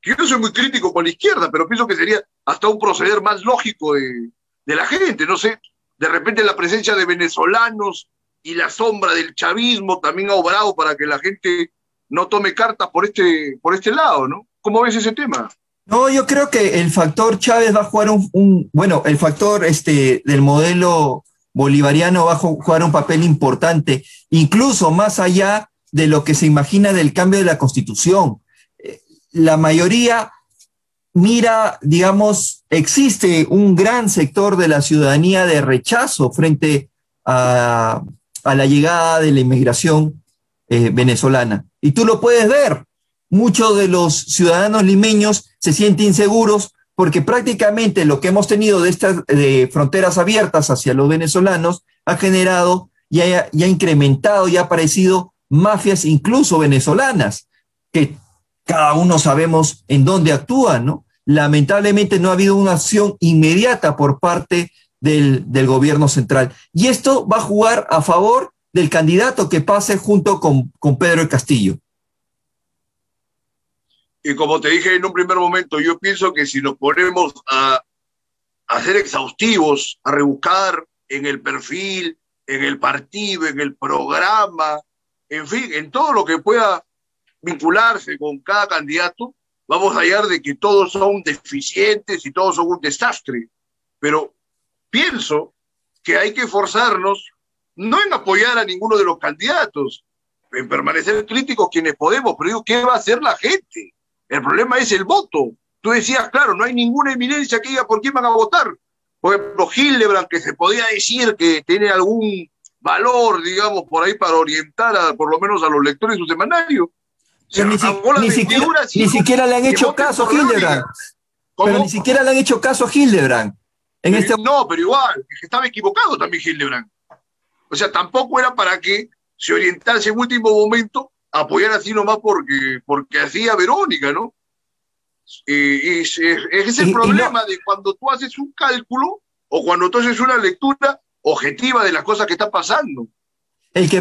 Yo no soy muy crítico con la izquierda, pero pienso que sería hasta un proceder más lógico de la gente. No sé, de repente la presencia de venezolanos y la sombra del chavismo también ha obrado para que la gente no tome cartas por este lado, ¿no? ¿Cómo ves ese tema? no, yo creo que el factor Chávez va a jugar bueno, el factor del modelo bolivariano va a jugar un papel importante, incluso más allá de lo que se imagina del cambio de la Constitución. La mayoría mira, digamos, existe un gran sector de la ciudadanía de rechazo frente a la llegada de la inmigración venezolana. Y tú lo puedes ver. Muchos de los ciudadanos limeños se sienten inseguros porque prácticamente lo que hemos tenido de estas fronteras abiertas hacia los venezolanos ha generado y ha incrementado y ha aparecido mafias incluso venezolanas, que cada uno sabemos en dónde actúan, ¿no? Lamentablemente no ha habido una acción inmediata por parte del gobierno central. Y esto va a jugar a favor del candidato que pase junto con Pedro del Castillo. Y como te dije en un primer momento, yo pienso que si nos ponemos a ser exhaustivos, a rebuscar en el perfil, en el partido, en el programa, en fin, en todo lo que pueda vincularse con cada candidato, vamos a hallar de que todos son deficientes y todos son un desastre. Pero pienso que hay que esforzarnos no en apoyar a ninguno de los candidatos, en permanecer críticos quienes podemos, pero digo, ¿qué va a hacer la gente? El problema es el voto. Tú decías, claro, no hay ninguna eminencia que diga por quién van a votar. Por ejemplo, Hildebrand, que se podía decir que tiene algún valor, digamos, por ahí para orientar por lo menos a los lectores de su semanario. Ni siquiera le han hecho caso a Hildebrand. Pero ni siquiera le han hecho caso a Hildebrand. No, pero igual, estaba equivocado también Hildebrand. O sea, tampoco era para que se orientase en último momento a apoyar así nomás porque hacía Verónica, ¿no? Es el problema de cuando tú haces un cálculo o cuando tú haces una lectura objetiva de las cosas que están pasando. Es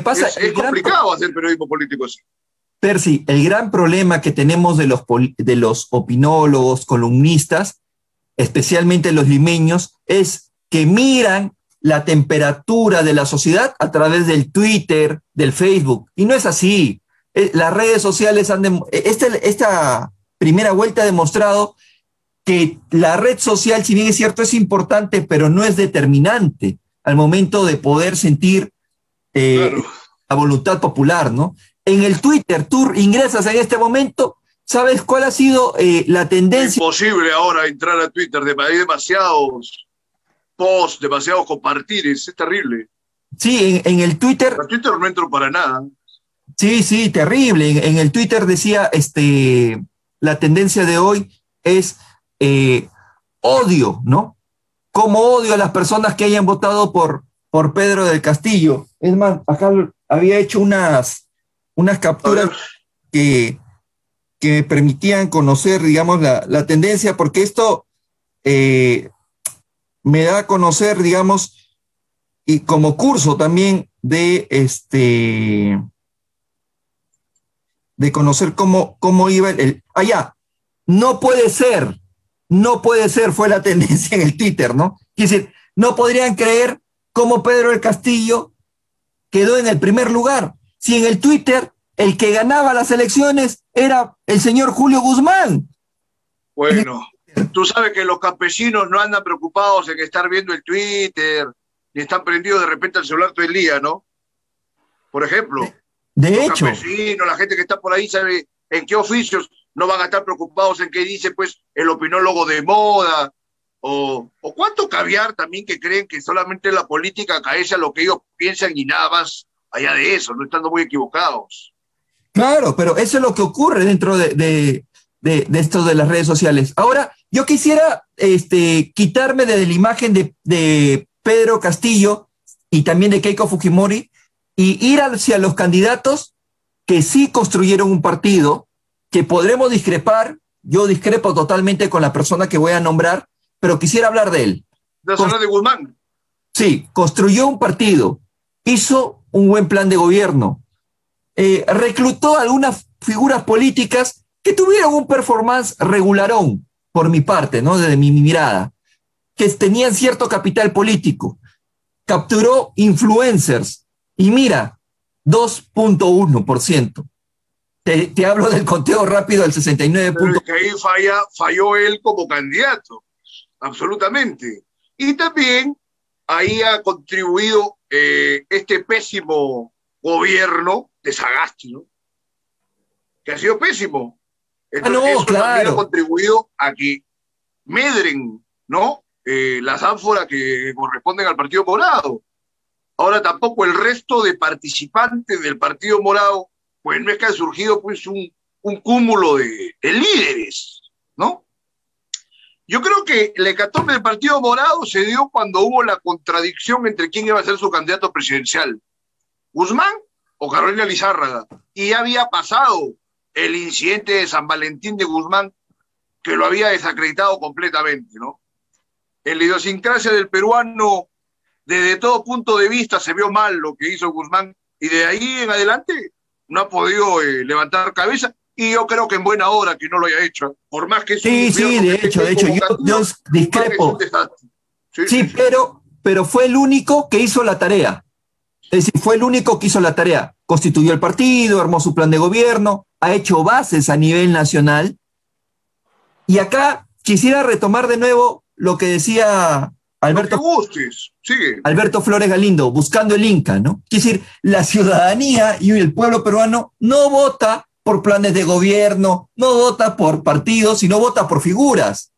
complicado hacer periodismo político así. Percy, el gran problema que tenemos de los opinólogos, columnistas, especialmente los limeños, es que miran la temperatura de la sociedad a través del Twitter, del Facebook. Y no es así. Las redes sociales esta primera vuelta ha demostrado que la red social, si bien es cierto, es importante, pero no es determinante al momento de poder sentir claro, la voluntad popular, ¿no? En el Twitter, tú ingresas en este momento, ¿sabes cuál ha sido la tendencia? Es imposible ahora entrar a Twitter, hay demasiados posts, demasiados compartires, es terrible. Sí, en el Twitter... A Twitter no entro para nada. Sí, terrible. En el Twitter decía, la tendencia de hoy es odio, ¿no? Como odio a las personas que hayan votado por Pedro del Castillo. Es más, acá había hecho unas capturas que me permitían conocer, digamos, la tendencia, porque esto me da a conocer, digamos, y como curso también de conocer cómo iba allá. No puede ser no puede ser, fue la tendencia en el Twitter, ¿no? Es decir, no podrían creer cómo Pedro del Castillo quedó en el primer lugar. Si en el Twitter el que ganaba las elecciones era el señor Julio Guzmán. Bueno, tú sabes que los campesinos no andan preocupados en estar viendo el Twitter, ni están prendidos de repente al celular todo el día, ¿no? Por ejemplo, de los hecho, campesinos, la gente que está por ahí sabe en qué oficios, no van a estar preocupados en qué dice pues el opinólogo de moda, o cuánto caviar también que creen que solamente la política acaece a lo que ellos piensan y nada más allá de eso, no estando muy equivocados. claro, pero eso es lo que ocurre dentro de esto de las redes sociales. Ahora, yo quisiera quitarme de la imagen de Pedro Castillo y también de Keiko Fujimori y ir hacia los candidatos que sí construyeron un partido, que podremos discrepar. Yo discrepo totalmente con la persona que voy a nombrar, pero quisiera hablar de él. ¿De hablar de Guzmán? Sí, construyó un partido, hizo un buen plan de gobierno, reclutó algunas figuras políticas que tuvieron un performance regularón, por mi parte, ¿no? Desde mi mirada, que tenían cierto capital político, capturó influencers, y mira, 2.1%. Te hablo del conteo rápido del 69. Que ahí falló él como candidato, absolutamente. Y también ahí ha contribuido este pésimo gobierno de Sagasti, ¿no? Que ha sido pésimo. Entonces, eso también ha contribuido a que medren, ¿no? Las ánforas que corresponden al Partido Morado. Ahora tampoco el resto de participantes del Partido Morado, pues no es que ha surgido pues un cúmulo de líderes, ¿no? Yo creo que el hecatombe del Partido Morado se dio cuando hubo la contradicción entre quién iba a ser su candidato presidencial, Guzmán o Carolina Lizárraga, y ya había pasado el incidente de San Valentín de Guzmán, que lo había desacreditado completamente, ¿no? En la idiosincrasia del peruano, desde todo punto de vista, se vio mal lo que hizo Guzmán, y de ahí en adelante no ha podido levantar cabeza, y yo creo que en buena hora que no lo haya hecho, por más que... Sí, de hecho, yo discrepo. Sí, pero fue el único que hizo la tarea. Es decir, fue el único que hizo la tarea. Constituyó el partido, armó su plan de gobierno, ha hecho bases a nivel nacional. Y acá quisiera retomar de nuevo lo que decía Alberto Flores Galindo, buscando el Inca, ¿no? Es decir, la ciudadanía y el pueblo peruano no vota por planes de gobierno, no vota por partidos, sino vota por figuras.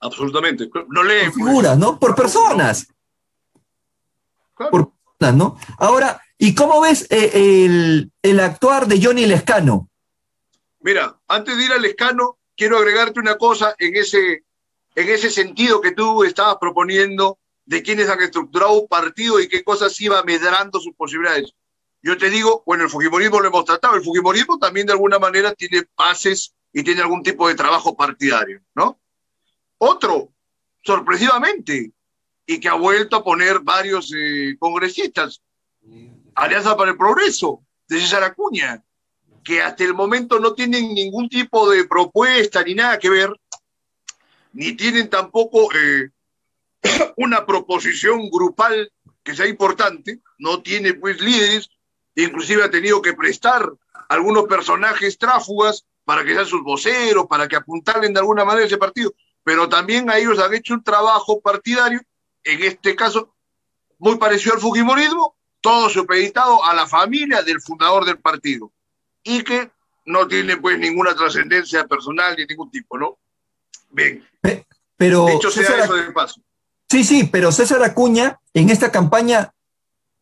Absolutamente. No lee. Por figuras, ¿no? Por personas. Claro. Por personas, ¿no? Ahora, ¿y cómo ves el actuar de Johnny Lescano? Mira, antes de ir a Lescano, quiero agregarte una cosa en ese sentido que tú estabas proponiendo de quiénes han estructurado un partido y qué cosas iba medrando sus posibilidades. Yo te digo, bueno, el fujimorismo lo hemos tratado, el fujimorismo también de alguna manera tiene bases y tiene algún tipo de trabajo partidario, ¿no? Otro, sorpresivamente, y que ha vuelto a poner varios congresistas, Alianza para el Progreso, de César Acuña, que hasta el momento no tienen ningún tipo de propuesta ni nada que ver, ni tienen tampoco una proposición grupal que sea importante, no tiene pues líderes, inclusive ha tenido que prestar algunos personajes tráfugas para que sean sus voceros, para que apuntalen de alguna manera ese partido, pero también a ellos han hecho un trabajo partidario, en este caso muy parecido al fujimorismo, todo supeditado a la familia del fundador del partido, y que no tiene pues ninguna trascendencia personal de ningún tipo, ¿no? Bien, pero dicho sea eso de paso. Sí, pero César Acuña en esta campaña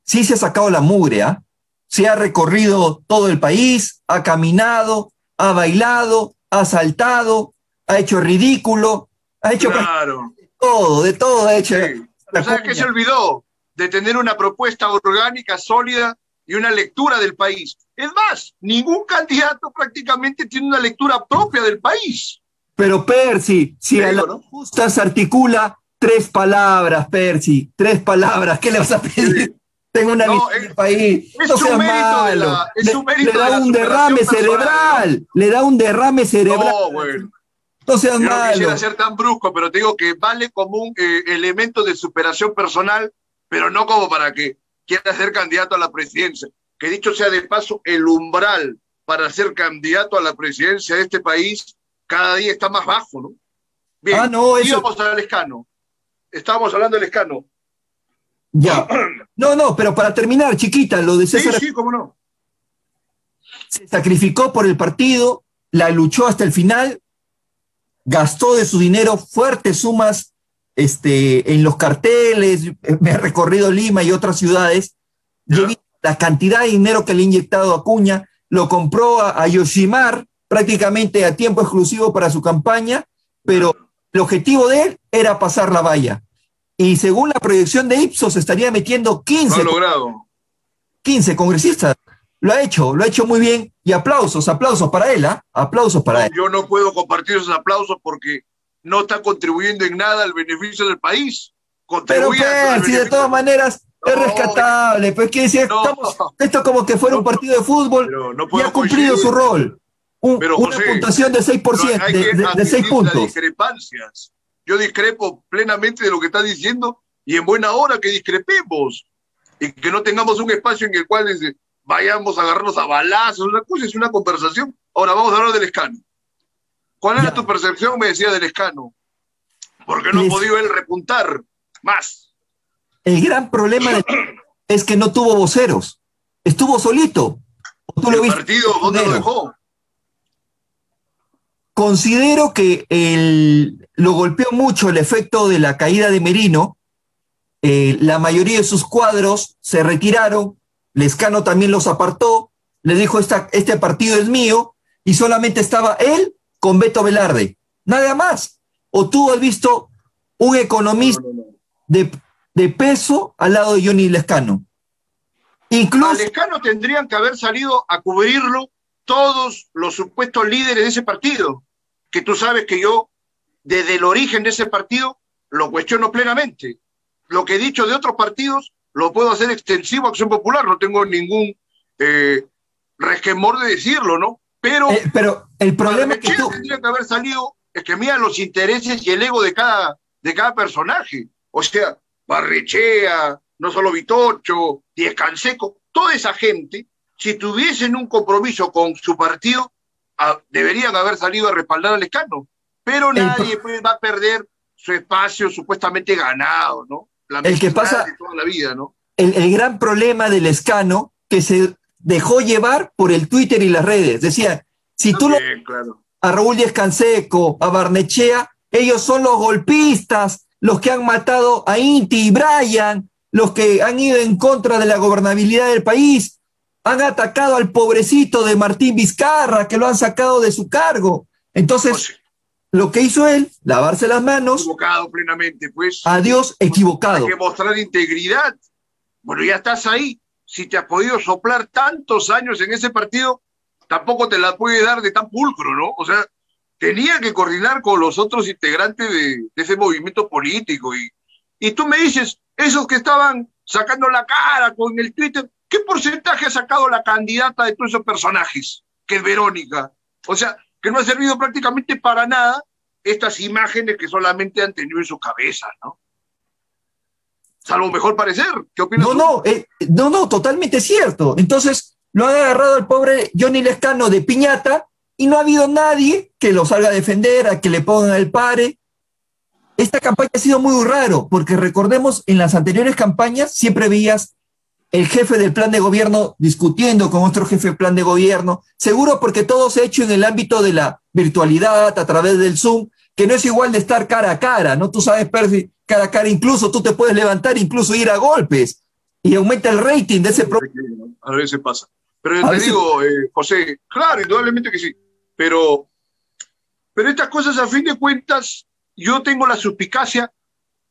sí se ha sacado la mugre, ¿ah? Se ha recorrido todo el país, ha caminado, ha bailado, ha saltado, ha hecho ridículo, ha hecho de todo ha hecho. Sí. ¿Sabes qué se olvidó? De tener una propuesta orgánica, sólida y una lectura del país. Es más, ningún candidato prácticamente tiene una lectura propia del país. Pero Percy, si a la justa se articula 3 palabras, Percy, 3 palabras, ¿qué le vas a pedir? Sí. Tengo una visión del país. Es un mérito le da un derrame cerebral. Le da un derrame cerebral. No, bueno. No seas Yo no quisiera malo. ser tan brusco, pero te digo que vale como un elemento de superación personal, pero no como para que quiera ser candidato a la presidencia. Que dicho sea de paso, el umbral para ser candidato a la presidencia de este país cada día está más bajo, ¿no? Ah, Bien, no, eso, íbamos al Lescano. Estábamos hablando del Lescano. ya. No, no, pero para terminar, chiquita, lo de Sí, César sí, cómo no. se sacrificó por el partido, la luchó hasta el final, gastó de su dinero fuertes sumas en los carteles, me he recorrido Lima y otras ciudades, ¿Ya? llegué la cantidad de dinero que le ha inyectado a Acuña, lo compró a Yoshimar prácticamente a tiempo exclusivo para su campaña, pero el objetivo de él era pasar la valla. Y según la proyección de Ipsos, estaría metiendo Lo ha logrado. 15 congresistas. Lo ha hecho muy bien. Y aplausos, aplausos para él, ¿ah? Aplausos para No, él. yo no puedo compartir esos aplausos porque no está contribuyendo en nada al beneficio del país. Pero Contribuye al Percy, de beneficio. todas maneras, es No, rescatable. Pues que decir, no, esto como que fuera un no, partido de fútbol pero no y puedo ha cumplido su coincidir. rol. Pero Una José, puntuación de 6%, hay que de 6 admitir las puntos. discrepancias. Yo discrepo plenamente de lo que está diciendo y en buena hora que discrepemos y que no tengamos un espacio en el cual vayamos a agarrarnos a balazos. Una cosa es una conversación. Ahora vamos a hablar del Escano. ¿Cuál era tu percepción, me decía, del Escano? Porque no ha podido él repuntar más. El gran problema es que no tuvo voceros. Estuvo solito. ¿Tú lo ¿El viste? partido dónde lo dejó? Considero que lo golpeó mucho el efecto de la caída de Merino. La mayoría de sus cuadros se retiraron. Lescano también los apartó. Le dijo, este partido es mío. Y solamente estaba él con Beto Velarde. Nada más. ¿O tú has visto un economista de peso al lado de Johnny Lescano? Incluso... A Lescano tendrían que haber salido a cubrirlo todos los supuestos líderes de ese partido, que tú sabes que yo, desde el origen de ese partido, lo cuestiono plenamente. Lo que he dicho de otros partidos, lo puedo hacer extensivo a Acción Popular, no tengo ningún resquemor de decirlo, ¿no? Pero el problema es que tú... tendría que haber salido, es que mira los intereses y el ego de cada personaje. O sea, Barrechea, no solo Vitocho, Díez Canseco, toda esa gente, si tuviesen un compromiso con su partido, deberían haber salido a respaldar al Lescano. Pero nadie va a perder su espacio supuestamente ganado, ¿no? El que pasa de toda la vida, ¿no? El gran problema del Lescano, que se dejó llevar por el Twitter y las redes. Decía, si tú a Raúl Díez Canseco, a Barnechea, ellos son los golpistas, los que han matado a Inti y Brian, los que han ido en contra de la gobernabilidad del país, han atacado al pobrecito de Martín Vizcarra, que lo han sacado de su cargo. Entonces, lo que hizo él, lavarse las manos. Equivocado plenamente, pues. Adiós, equivocado. Hay que mostrar integridad. Bueno, ya estás ahí. Si te has podido soplar tantos años en ese partido, tampoco te la puede dar de tan pulcro, ¿no? O sea, tenía que coordinar con los otros integrantes de ese movimiento político. Y tú me dices, esos que estaban sacando la cara con el Twitter, ¿qué porcentaje ha sacado la candidata de todos esos personajes? Que es Verónica. O sea, que no ha servido prácticamente para nada estas imágenes que solamente han tenido en sus cabezas, ¿no? Salvo mejor parecer. ¿Qué opinas tú? No, totalmente cierto. Entonces, lo ha agarrado el pobre Johnny Lescano de piñata y no ha habido nadie que lo salga a defender, a que le pongan el pare. Esta campaña ha sido muy raro, porque recordemos, en las anteriores campañas siempre veías el jefe del plan de gobierno discutiendo con otro jefe del plan de gobierno, seguro porque todo se ha hecho en el ámbito de la virtualidad, a través del Zoom, que no es igual de estar cara a cara, ¿no? Tú sabes, Percy, cara a cara incluso tú te puedes levantar, incluso ir a golpes, y aumenta el rating de ese programa. A veces pasa. Pero te digo, José, claro, indudablemente que sí, pero estas cosas, a fin de cuentas, yo tengo la suspicacia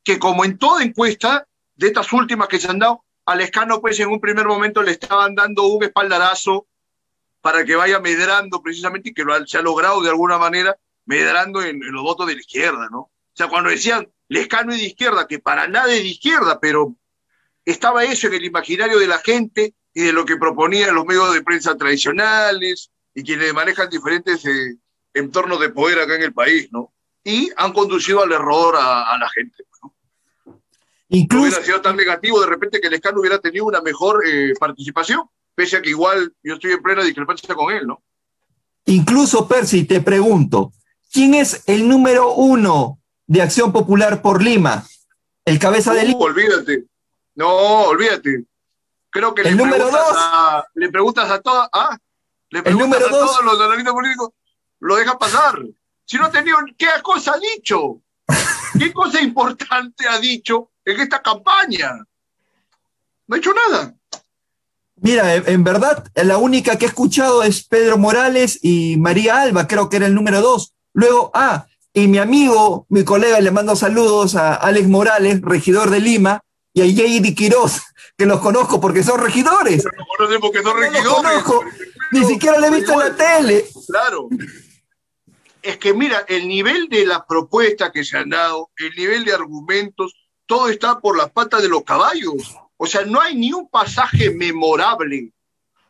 que, como en toda encuesta de estas últimas que se han dado, a Lescano, pues en un primer momento le estaban dando un espaldarazo para que vaya medrando precisamente, y que se ha logrado de alguna manera medrando en los votos de la izquierda, ¿no? O sea, cuando decían Lescano es de izquierda, que para nada es de izquierda, pero estaba eso en el imaginario de la gente y de lo que proponían los medios de prensa tradicionales y quienes manejan diferentes entornos de poder acá en el país, ¿no? Y han conducido al error a la gente, ¿no? Incluso, No hubiera sido tan negativo de repente que el Lescano hubiera tenido una mejor participación, pese a que igual yo estoy en plena discrepancia con él, ¿no? incluso, Percy, te pregunto, ¿quién es el número 1 de Acción Popular por Lima? El cabeza de Lima. Olvídate. No, olvídate. Creo que El número 2. Le preguntas a todas, le El preguntas número a 2. todos los analistas políticos, lo deja pasar. Si no ha tenido, ¿qué cosa ha dicho? ¿Qué cosa importante ha dicho en esta campaña? No ha hecho nada. Mira, en verdad, la única que he escuchado es Pedro Morales y María Alba, creo que era el número 2. Luego, y mi amigo, mi colega, le mando saludos a Alex Morales, regidor de Lima, y a Yeidi Quiroz, que los conozco porque son regidores. Pero no conocen porque son No los regidores. conozco, ni siquiera lo he visto en la tele. Claro. Es que mira, el nivel de las propuestas que se han dado, el nivel de argumentos, todo está por las patas de los caballos. O sea, no hay ni un pasaje memorable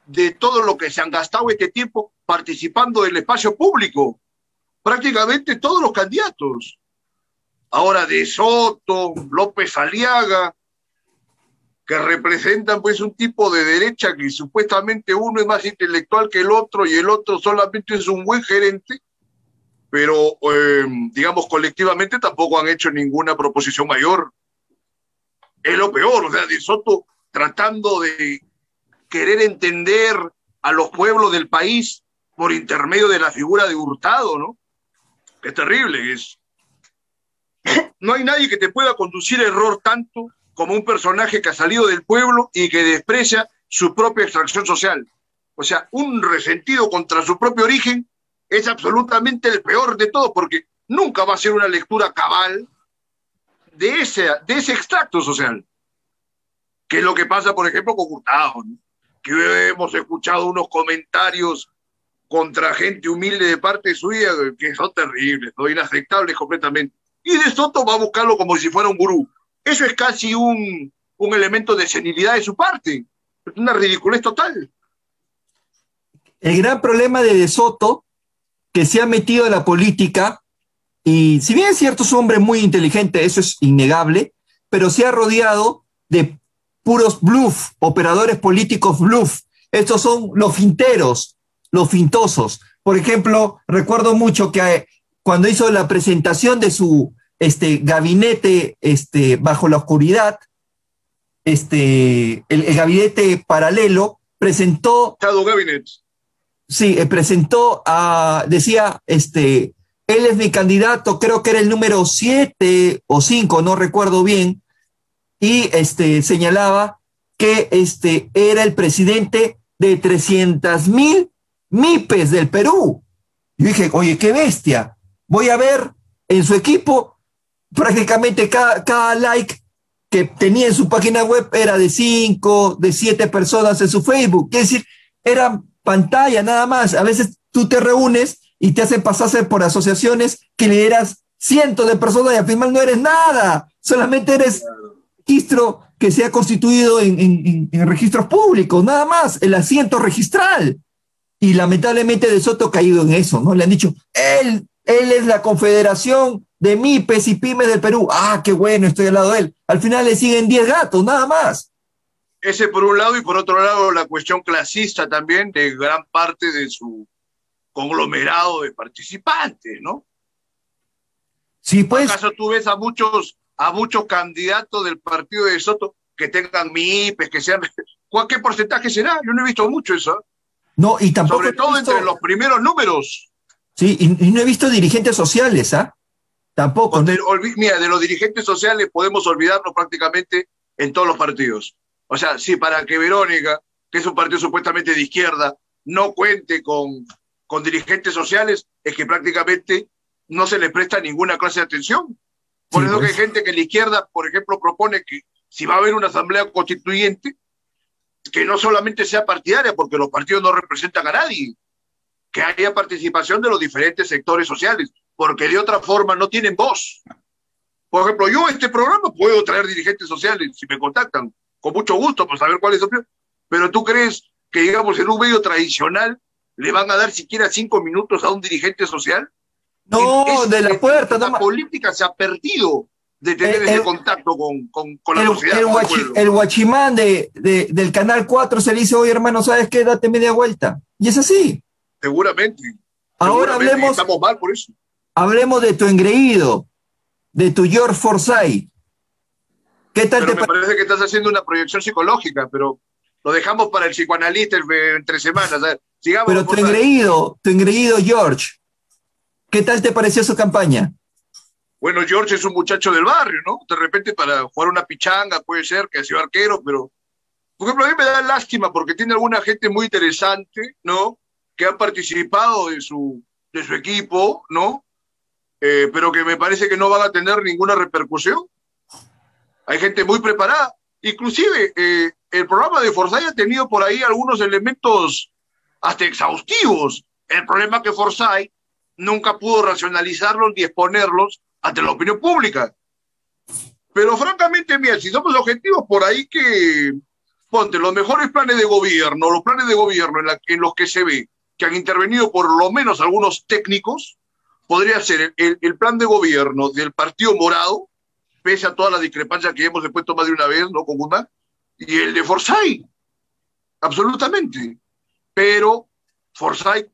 de todo lo que se han gastado este tiempo participando del espacio público. Prácticamente todos los candidatos. Ahora De Soto, López Aliaga, que representan pues un tipo de derecha que supuestamente uno es más intelectual que el otro y el otro solamente es un buen gerente, pero digamos colectivamente tampoco han hecho ninguna proposición mayor. Es lo peor, o sea, De Soto tratando de querer entender a los pueblos del país por intermedio de la figura de Hurtado, ¿no? Es terrible, es. No hay nadie que te pueda conducir a error tanto como un personaje que ha salido del pueblo y que desprecia su propia extracción social. O sea, un resentido contra su propio origen es absolutamente el peor de todo, porque nunca va a ser una lectura cabal de ese extracto social. Que es lo que pasa, por ejemplo, con Hurtado, ¿no? Que hemos escuchado unos comentarios contra gente humilde de parte suya que son terribles, son inaceptables completamente. Y De Soto va a buscarlo como si fuera un gurú. Eso es casi un elemento de senilidad de su parte. Es una ridiculez total. El gran problema de Soto, que se ha metido en la política, y si bien es cierto, es un hombre muy inteligente, eso es innegable, pero se ha rodeado de puros bluff, operadores políticos bluff. Estos son los finteros, los fintosos. Por ejemplo, recuerdo mucho que cuando hizo la presentación de su gabinete bajo la oscuridad, el gabinete paralelo, presentó... Shadow Cabinet. Sí, decía, él es mi candidato, creo que era el número 7 o 5, no recuerdo bien, y señalaba que era el presidente de 300,000 MIPES del Perú. Yo dije, oye, qué bestia. Voy a ver en su equipo, prácticamente cada like que tenía en su página web era de 5, de 7 personas en su Facebook. Es decir, era pantalla nada más. A veces tú te reúnes y te hacen pasarse por asociaciones que lideras cientos de personas y al final no eres nada. Solamente eres registro que se ha constituido en registros públicos, nada más, el asiento registral. Y lamentablemente De Soto ha caído en eso, ¿no? Le han dicho, él es la Confederación de MIPES y Pymes del Perú. Ah, qué bueno, estoy al lado de él. Al final le siguen 10 gatos, nada más. Ese por un lado, y por otro lado la cuestión clasista también de gran parte de su conglomerado de participantes, ¿no? Sí, pues. ¿Acaso tú ves a muchos candidatos del partido de Soto que tengan MIPES, que sean... ¿Qué porcentaje será? Yo no he visto mucho eso. No, y tampoco sobre todo entre los primeros números. Sí, y no he visto dirigentes sociales, ¿ah? Tampoco. Mira, de los dirigentes sociales podemos olvidarnos prácticamente en todos los partidos. O sea, sí, para que Verónica, que es un partido supuestamente de izquierda, no cuente con dirigentes sociales, es que prácticamente no se le presta ninguna clase de atención. Por eso que hay gente que la izquierda, por ejemplo, propone que si va a haber una asamblea constituyente, que no solamente sea partidaria, porque los partidos no representan a nadie, que haya participación de los diferentes sectores sociales, porque de otra forma no tienen voz. Por ejemplo, yo a este programa puedo traer dirigentes sociales, si me contactan, con mucho gusto, para saber cuál es su opinión. Pero tú crees que, digamos, en un medio tradicional le van a dar siquiera 5 minutos a un dirigente social. No, de la puerta. La política se ha perdido de tener ese contacto con la sociedad. El guachimán del Canal 4 se le dice, oye hermano, ¿sabes qué? Date media vuelta. Y es así. Seguramente. Ahora estamos mal por eso. Hablemos de tu engreído, de tu George Forsyth. ¿Qué tal me parece que estás haciendo una proyección psicológica, pero lo dejamos para el psicoanalista entre semanas. Sigamos. Pero tu engreído George, ¿qué tal te pareció su campaña? Bueno, George es un muchacho del barrio, ¿no? De repente para jugar una pichanga puede ser que ha sido arquero, pero por ejemplo a mí me da lástima porque tiene alguna gente muy interesante, ¿no? Que ha participado de su equipo, ¿no? Pero que me parece que no van a tener ninguna repercusión. Hay gente muy preparada. Inclusive el programa de Forsyth ha tenido por ahí algunos elementos hasta exhaustivos. El problema es que Forsyth nunca pudo racionalizarlos ni exponerlos ante la opinión pública. Pero francamente, mira, si somos objetivos, por ahí que, ponte, los mejores planes de gobierno, los planes de gobierno en los que se ve que han intervenido por lo menos algunos técnicos, podría ser el plan de gobierno del Partido Morado, pese a todas las discrepancias que hemos expuesto más de una vez, ¿no? Con Guzmán, y el de Forsyth, absolutamente. Pero Forsyth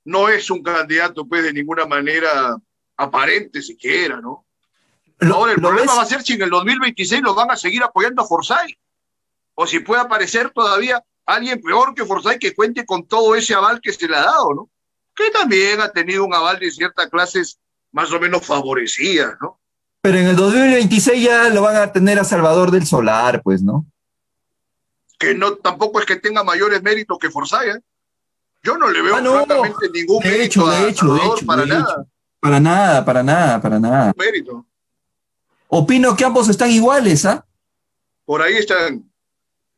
no es un candidato, pues, de ninguna manera aparente siquiera, ¿no? Ahora, el problema va a ser si en el 2026 lo van a seguir apoyando a Forsyth, o si puede aparecer todavía alguien peor que Forsyth que cuente con todo ese aval que se le ha dado, ¿no? Que también ha tenido un aval de ciertas clases más o menos favorecidas, ¿no? Pero en el 2026 ya lo van a tener a Salvador del Solar, pues, ¿no? Que no, tampoco es que tenga mayores méritos que Forsyth, ¿eh? Yo no le veo francamente ningún mérito a Salvador para nada. Para nada. Mérito. Opino que ambos están iguales, ¿ah? Por ahí están.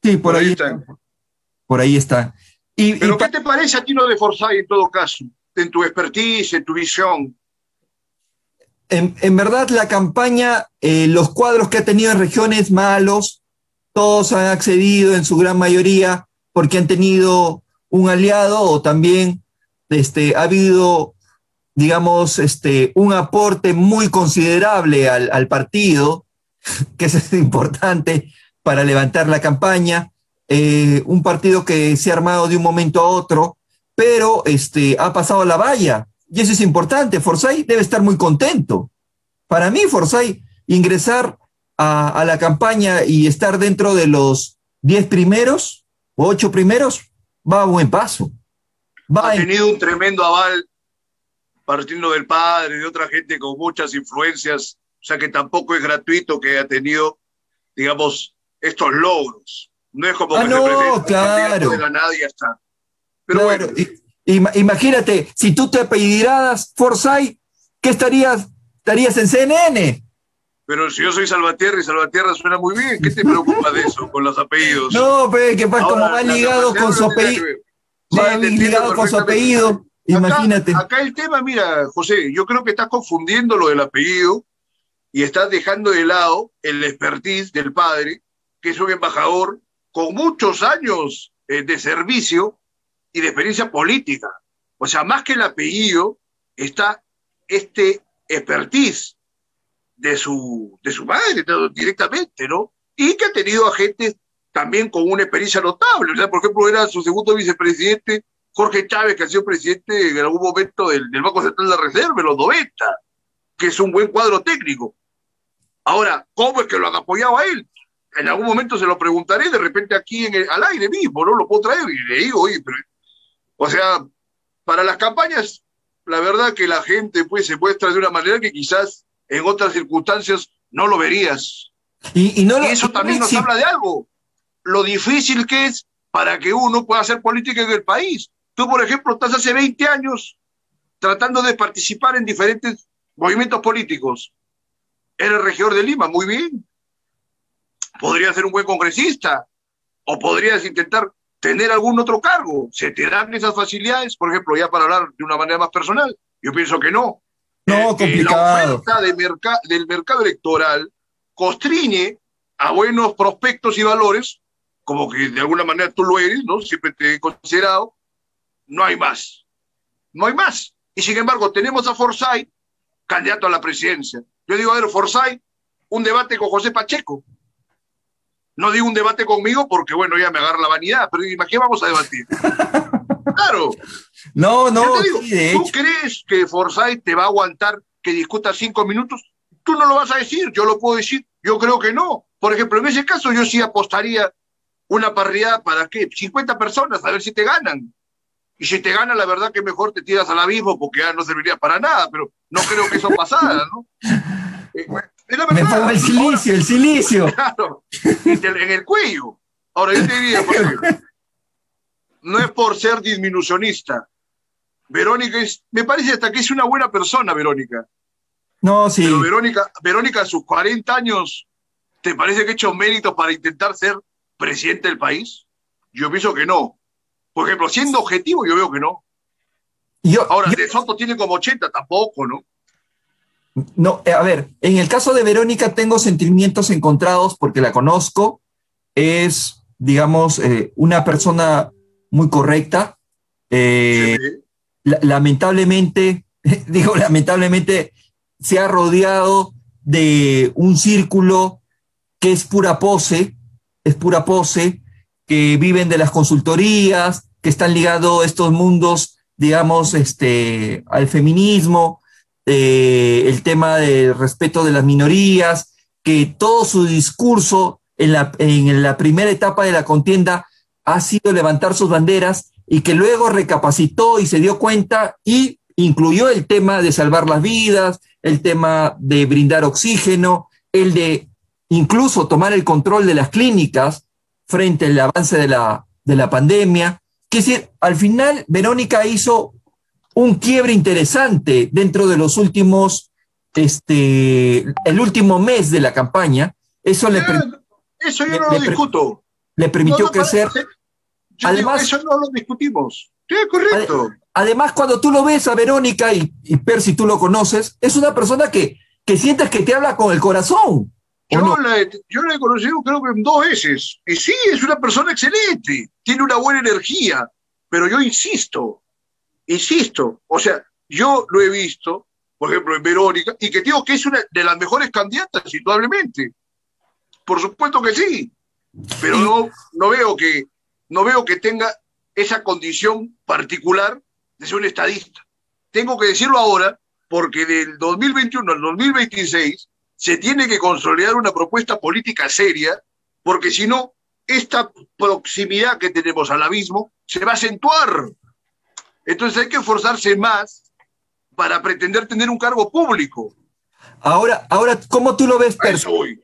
Sí, por ahí están. Por ahí está. ¿Pero qué te parece a ti lo de Forsyth en todo caso? En tu expertise, en tu visión. En verdad, la campaña, los cuadros que ha tenido en regiones malos, todos han accedido en su gran mayoría porque han tenido un aliado o también ha habido, digamos, un aporte muy considerable al partido, que es importante para levantar la campaña. Un partido que se ha armado de un momento a otro, pero ha pasado la valla, y eso es importante. Forsyth debe estar muy contento. Para mí, Forsyth, ingresar a la campaña y estar dentro de los 10 primeros o 8 primeros, va a buen paso. Ha tenido un tremendo aval partiendo del padre, de otra gente con muchas influencias, o sea que tampoco es gratuito que haya tenido, digamos, estos logros. No es como que se presenta claro. De la nada y ya está. Pero claro. bueno. Imagínate, si tú te apellidaras Forsyth, ¿qué estarías en CNN? Pero si yo soy Salvatierra y Salvatierra suena muy bien, ¿qué te preocupa de eso con los apellidos? No, pero que como va ligado con su apellido. Va ligado con su apellido, imagínate. Acá el tema, mira, José, yo creo que estás confundiendo lo del apellido y estás dejando de lado el expertise del padre, que es un embajador con muchos años de servicio y de experiencia política. O sea, más que el apellido, está este expertise de su madre directamente, ¿no? Y que ha tenido a gente también con una experiencia notable. O sea, por ejemplo, era su segundo vicepresidente, Jorge Chávez, que ha sido presidente en algún momento del Banco Central de la Reserva en los 90, que es un buen cuadro técnico. Ahora, ¿cómo es que lo han apoyado a él? En algún momento se lo preguntaré, de repente aquí al aire mismo, ¿no? Lo puedo traer y le digo, oye, pero... O sea, para las campañas, la verdad que la gente pues se muestra de una manera que quizás en otras circunstancias no lo verías. Y eso también nos habla de algo, lo difícil que es para que uno pueda hacer política en el país. Tú, por ejemplo, estás hace 20 años tratando de participar en diferentes movimientos políticos. Eres regidor de Lima, muy bien. Podrías ser un buen congresista o podrías intentar tener algún otro cargo. ¿Se te dan esas facilidades? Por ejemplo, ya para hablar de una manera más personal, yo pienso que no. No, complicado. La oferta del mercado electoral constriñe a buenos prospectos y valores, como que de alguna manera tú lo eres, ¿no? Siempre te he considerado, no hay más. No hay más. Y sin embargo, tenemos a Forsyth, candidato a la presidencia. Yo digo, a ver, Forsyth, un debate con José Pacheco. No digo un debate conmigo porque, bueno, ya me agarra la vanidad, pero dime, ¿qué vamos a debatir? Claro. No, Yo te digo, sí, de ¿tú hecho. crees que Forsyth te va a aguantar que discuta 5 minutos? Tú no lo vas a decir, yo lo puedo decir. Yo creo que no. Por ejemplo, en ese caso yo sí apostaría una parrillada para, ¿qué? 50 personas, a ver si te ganan. Y si te ganan, la verdad que mejor te tiras al abismo porque ya no serviría para nada, pero no creo que eso pasara, ¿no? Es la Me verdad. pongo el Ahora, silicio, el silicio. claro, en el cuello. Ahora, yo te diría, José, no es por ser disminucionista. Verónica me parece hasta que es una buena persona, Verónica. No, Pero sí. Verónica a sus 40 años, ¿te parece que ha hecho méritos para intentar ser presidente del país? Yo pienso que no. Por ejemplo, siendo objetivo, yo veo que no. Yo, Ahora, yo De Soto tiene como 80, tampoco, ¿no? no, a ver, en el caso de Verónica tengo sentimientos encontrados porque la conozco. Es, digamos, una persona muy correcta. Sí. Eh, lamentablemente, digo lamentablemente, se ha rodeado de un círculo que es pura pose, que viven de las consultorías, que están ligados a estos mundos, digamos, al feminismo, el tema del respeto de las minorías, que todo su discurso en la primera etapa de la contienda ha sido levantar sus banderas y que luego recapacitó y se dio cuenta y incluyó el tema de salvar las vidas, el tema de brindar oxígeno, el de incluso tomar el control de las clínicas frente al avance de la pandemia. Que decir, al final Verónica hizo un quiebre interesante dentro de los últimos, el último mes de la campaña. Eso Eso yo no lo discuto. le No, permitió no, crecer. yo digo, Además, eso no lo discutimos. Sí, es correcto. además, cuando tú lo ves a Verónica, y Percy, tú lo conoces, es una persona que sientes que te habla con el corazón. ¿O no? Yo la he conocido creo que 2 veces. Y sí, es una persona excelente. Tiene una buena energía. Pero yo insisto. O sea, yo lo he visto, por ejemplo, en Verónica, y que digo que es una de las mejores candidatas, indudablemente. Por supuesto que sí. Pero no veo que tenga esa condición particular de ser un estadista. Tengo que decirlo ahora porque del 2021 al 2026 se tiene que consolidar una propuesta política seria, porque si no, esta proximidad que tenemos al abismo se va a acentuar. Entonces hay que esforzarse más para pretender tener un cargo público. Ahora, ¿cómo tú lo ves, A eso Percy? voy.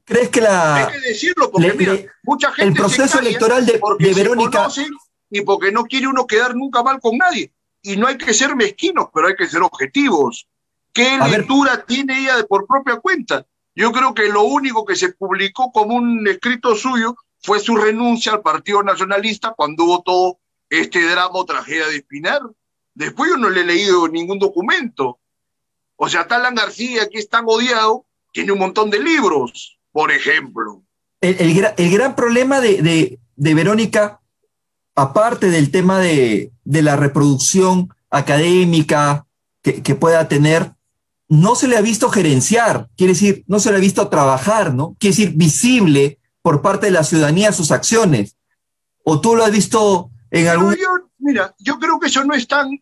¿Crees que Hay que decirlo porque, mira, mucha gente el proceso se calla electoral porque de se Verónica... conocen y porque no quiere uno quedar nunca mal con nadie. Y no hay que ser mezquinos, pero hay que ser objetivos. ¿Qué lectura tiene ella por propia cuenta? Yo creo que lo único que se publicó como un escrito suyo fue su renuncia al Partido Nacionalista cuando hubo todo este drama o tragedia de Espinar. Después yo no le he leído ningún documento. O sea, Talan García, que es tan odiado, tiene un montón de libros, por ejemplo. El gran problema de Verónica, aparte del tema de la reproducción académica que pueda tener, no se le ha visto gerenciar, quiere decir, no se le ha visto trabajar, ¿no? Quiere decir, visible por parte de la ciudadanía sus acciones. ¿O tú lo has visto en algún...? Mira, yo creo que eso no es tan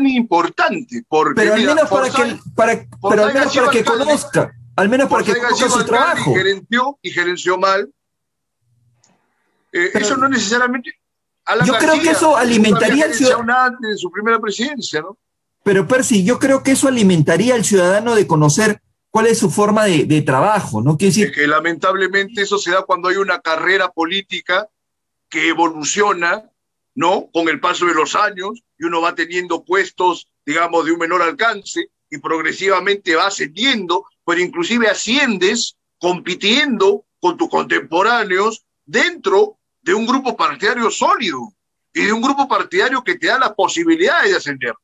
importante, porque pero al mira, menos pero al menos para que conozca, al menos para que conozca su trabajo. Y gerenció mal. Eso no necesariamente... Yo creo que eso alimentaría al ciudadano antes de su primera presidencia, ¿no? Pero Percy, yo creo que eso alimentaría al ciudadano de conocer cuál es su forma de trabajo, ¿no? Quiere decir... Es que lamentablemente eso se da cuando hay una carrera política que evoluciona, ¿no? Con el paso de los años, y uno va teniendo puestos, digamos, de un menor alcance, y progresivamente va ascendiendo, pero inclusive asciendes compitiendo con tus contemporáneos dentro de un grupo partidario sólido y de un grupo partidario que te da las posibilidades de ascender.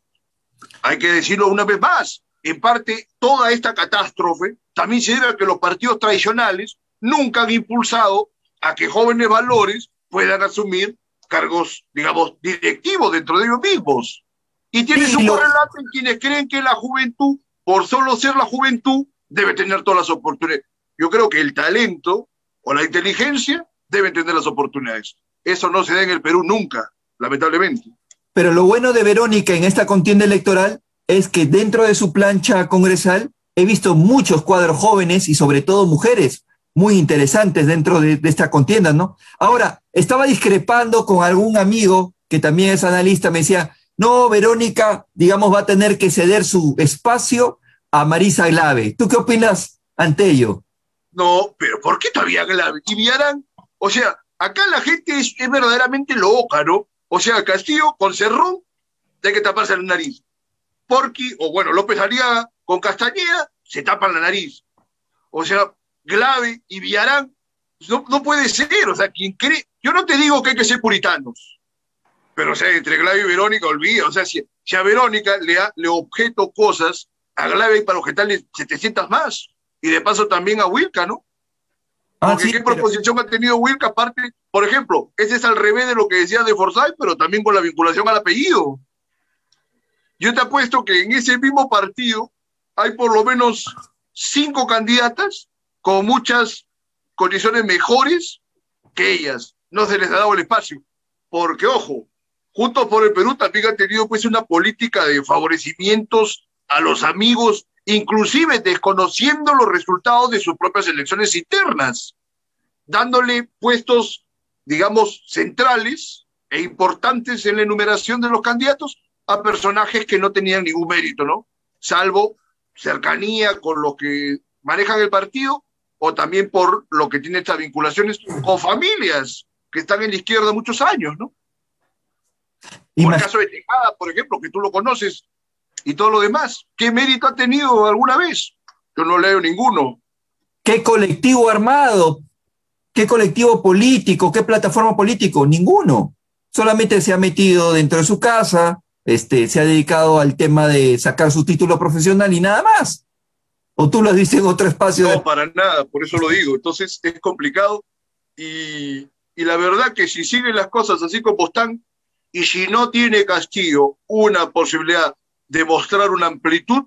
Hay que decirlo una vez más, en parte toda esta catástrofe también se debe a que los partidos tradicionales nunca han impulsado a que jóvenes valores puedan asumir cargos, digamos, directivos dentro de ellos mismos. Y tiene Sí, su correlato en quienes creen que la juventud, por solo ser la juventud, debe tener todas las oportunidades. Yo creo que el talento o la inteligencia deben tener las oportunidades. Eso no se da en el Perú nunca, lamentablemente. pero lo bueno de Verónica en esta contienda electoral es que dentro de su plancha congresal he visto muchos cuadros jóvenes y sobre todo mujeres muy interesantes dentro de esta contienda, ¿no? Ahora, estaba discrepando con algún amigo que también es analista, me decía, no, Verónica, digamos, va a tener que ceder su espacio a Marisa Glave. ¿Tú qué opinas ante ello? No, pero ¿por qué todavía Glave? Y Villarán, o sea, acá la gente es verdaderamente loca, ¿no? O sea, Castillo con Cerrón, hay que taparse la nariz. Porqui, o bueno, López Aliaga con Castañeda, se tapan la nariz. O sea, Glave y Villarán, no puede ser, o sea, quien cree, yo no te digo que hay que ser puritanos, pero o sea, entre Glave y Verónica, olvida, o sea, si a Verónica le objeto cosas, a Glave hay para objetarle 700 más, y de paso también a Wilca, ¿no? Porque Sí, ¿qué proposición ha tenido Wilca aparte? Por ejemplo, ese es al revés de lo que decía de Forsyth, pero también con la vinculación al apellido. Yo te apuesto que en ese mismo partido hay por lo menos 5 candidatas con muchas condiciones mejores que ellas. No se les ha dado el espacio. Porque, ojo, Juntos por el Perú también ha tenido pues una política de favorecimientos a los amigos, inclusive desconociendo los resultados de sus propias elecciones internas, dándole puestos, digamos, centrales e importantes en la enumeración de los candidatos a personajes que no tenían ningún mérito, ¿no? Salvo cercanía con los que manejan el partido o también por lo que tiene estas vinculaciones con familias que están en la izquierda muchos años, ¿no? Por el caso de Tejada, por ejemplo, que tú lo conoces, y todo lo demás. ¿Qué mérito ha tenido alguna vez? Yo no leo ninguno. ¿Qué colectivo armado? ¿Qué colectivo político? ¿Qué plataforma político? Ninguno. Solamente se ha metido dentro de su casa, se ha dedicado al tema de sacar su título profesional y nada más. ¿O tú lo has visto en otro espacio? No, para nada, por eso lo digo. Entonces es complicado y la verdad que si siguen las cosas así como están y si no tiene Castillo una posibilidad de mostrar una amplitud,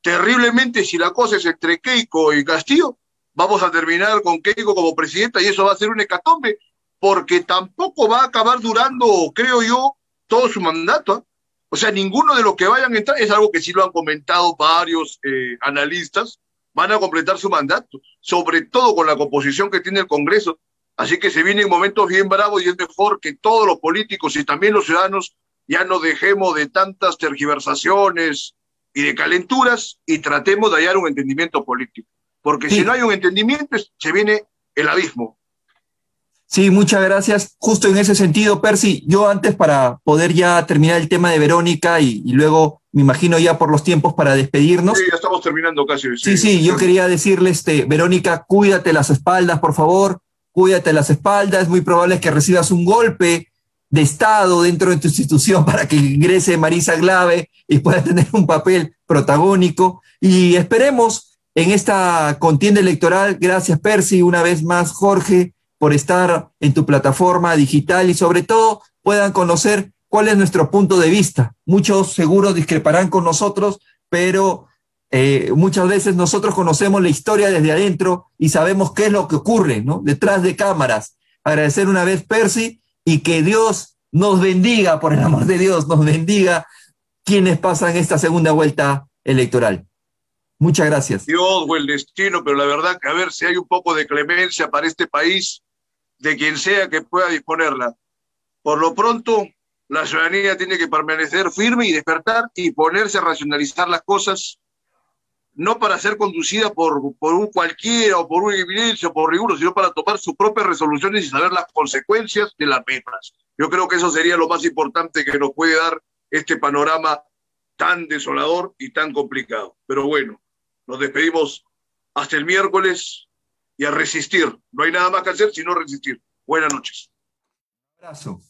terriblemente si la cosa es entre Keiko y Castillo, vamos a terminar con Keiko como presidenta y eso va a ser un hecatombe, porque tampoco va a acabar durando, creo yo, todo su mandato, ¿eh? O sea, ninguno de los que vayan a entrar, es algo que sí lo han comentado varios analistas, van a completar su mandato, sobre todo con la composición que tiene el Congreso. Así que se vienen momentos bien bravos y es mejor que todos los políticos y también los ciudadanos ya no dejemos de tantas tergiversaciones y de calenturas y tratemos de hallar un entendimiento político. Porque si no hay un entendimiento, se viene el abismo. Sí, muchas gracias. Justo en ese sentido, Percy, yo antes para poder ya terminar el tema de Verónica y luego me imagino ya por los tiempos para despedirnos. Sí, ya estamos terminando casi. Sí, yo quería decirle, Verónica, cuídate las espaldas, por favor, cuídate las espaldas, es muy probable que recibas un golpe de Estado dentro de tu institución para que ingrese Marisa Glave y pueda tener un papel protagónico. Y esperemos en esta contienda electoral, gracias Percy, una vez más Jorge, por estar en tu plataforma digital y sobre todo puedan conocer cuál es nuestro punto de vista. Muchos seguro discreparán con nosotros, pero muchas veces nosotros conocemos la historia desde adentro y sabemos qué es lo que ocurre, ¿no? Detrás de cámaras. Agradecer una vez, Percy, y que Dios nos bendiga, por el amor de Dios, nos bendiga quienes pasan esta segunda vuelta electoral. Muchas gracias. Dios o el destino, pero la verdad que a ver si hay un poco de clemencia para este país, de quien sea que pueda disponerla. Por lo pronto, la ciudadanía tiene que permanecer firme y despertar y ponerse a racionalizar las cosas, no para ser conducida por un cualquiera o por una evidencia o por riguros, sino para tomar sus propias resoluciones y saber las consecuencias de las mismas. Yo creo que eso sería lo más importante que nos puede dar este panorama tan desolador y tan complicado. Pero bueno, nos despedimos hasta el miércoles y a resistir. No hay nada más que hacer sino resistir. Buenas noches. Un abrazo.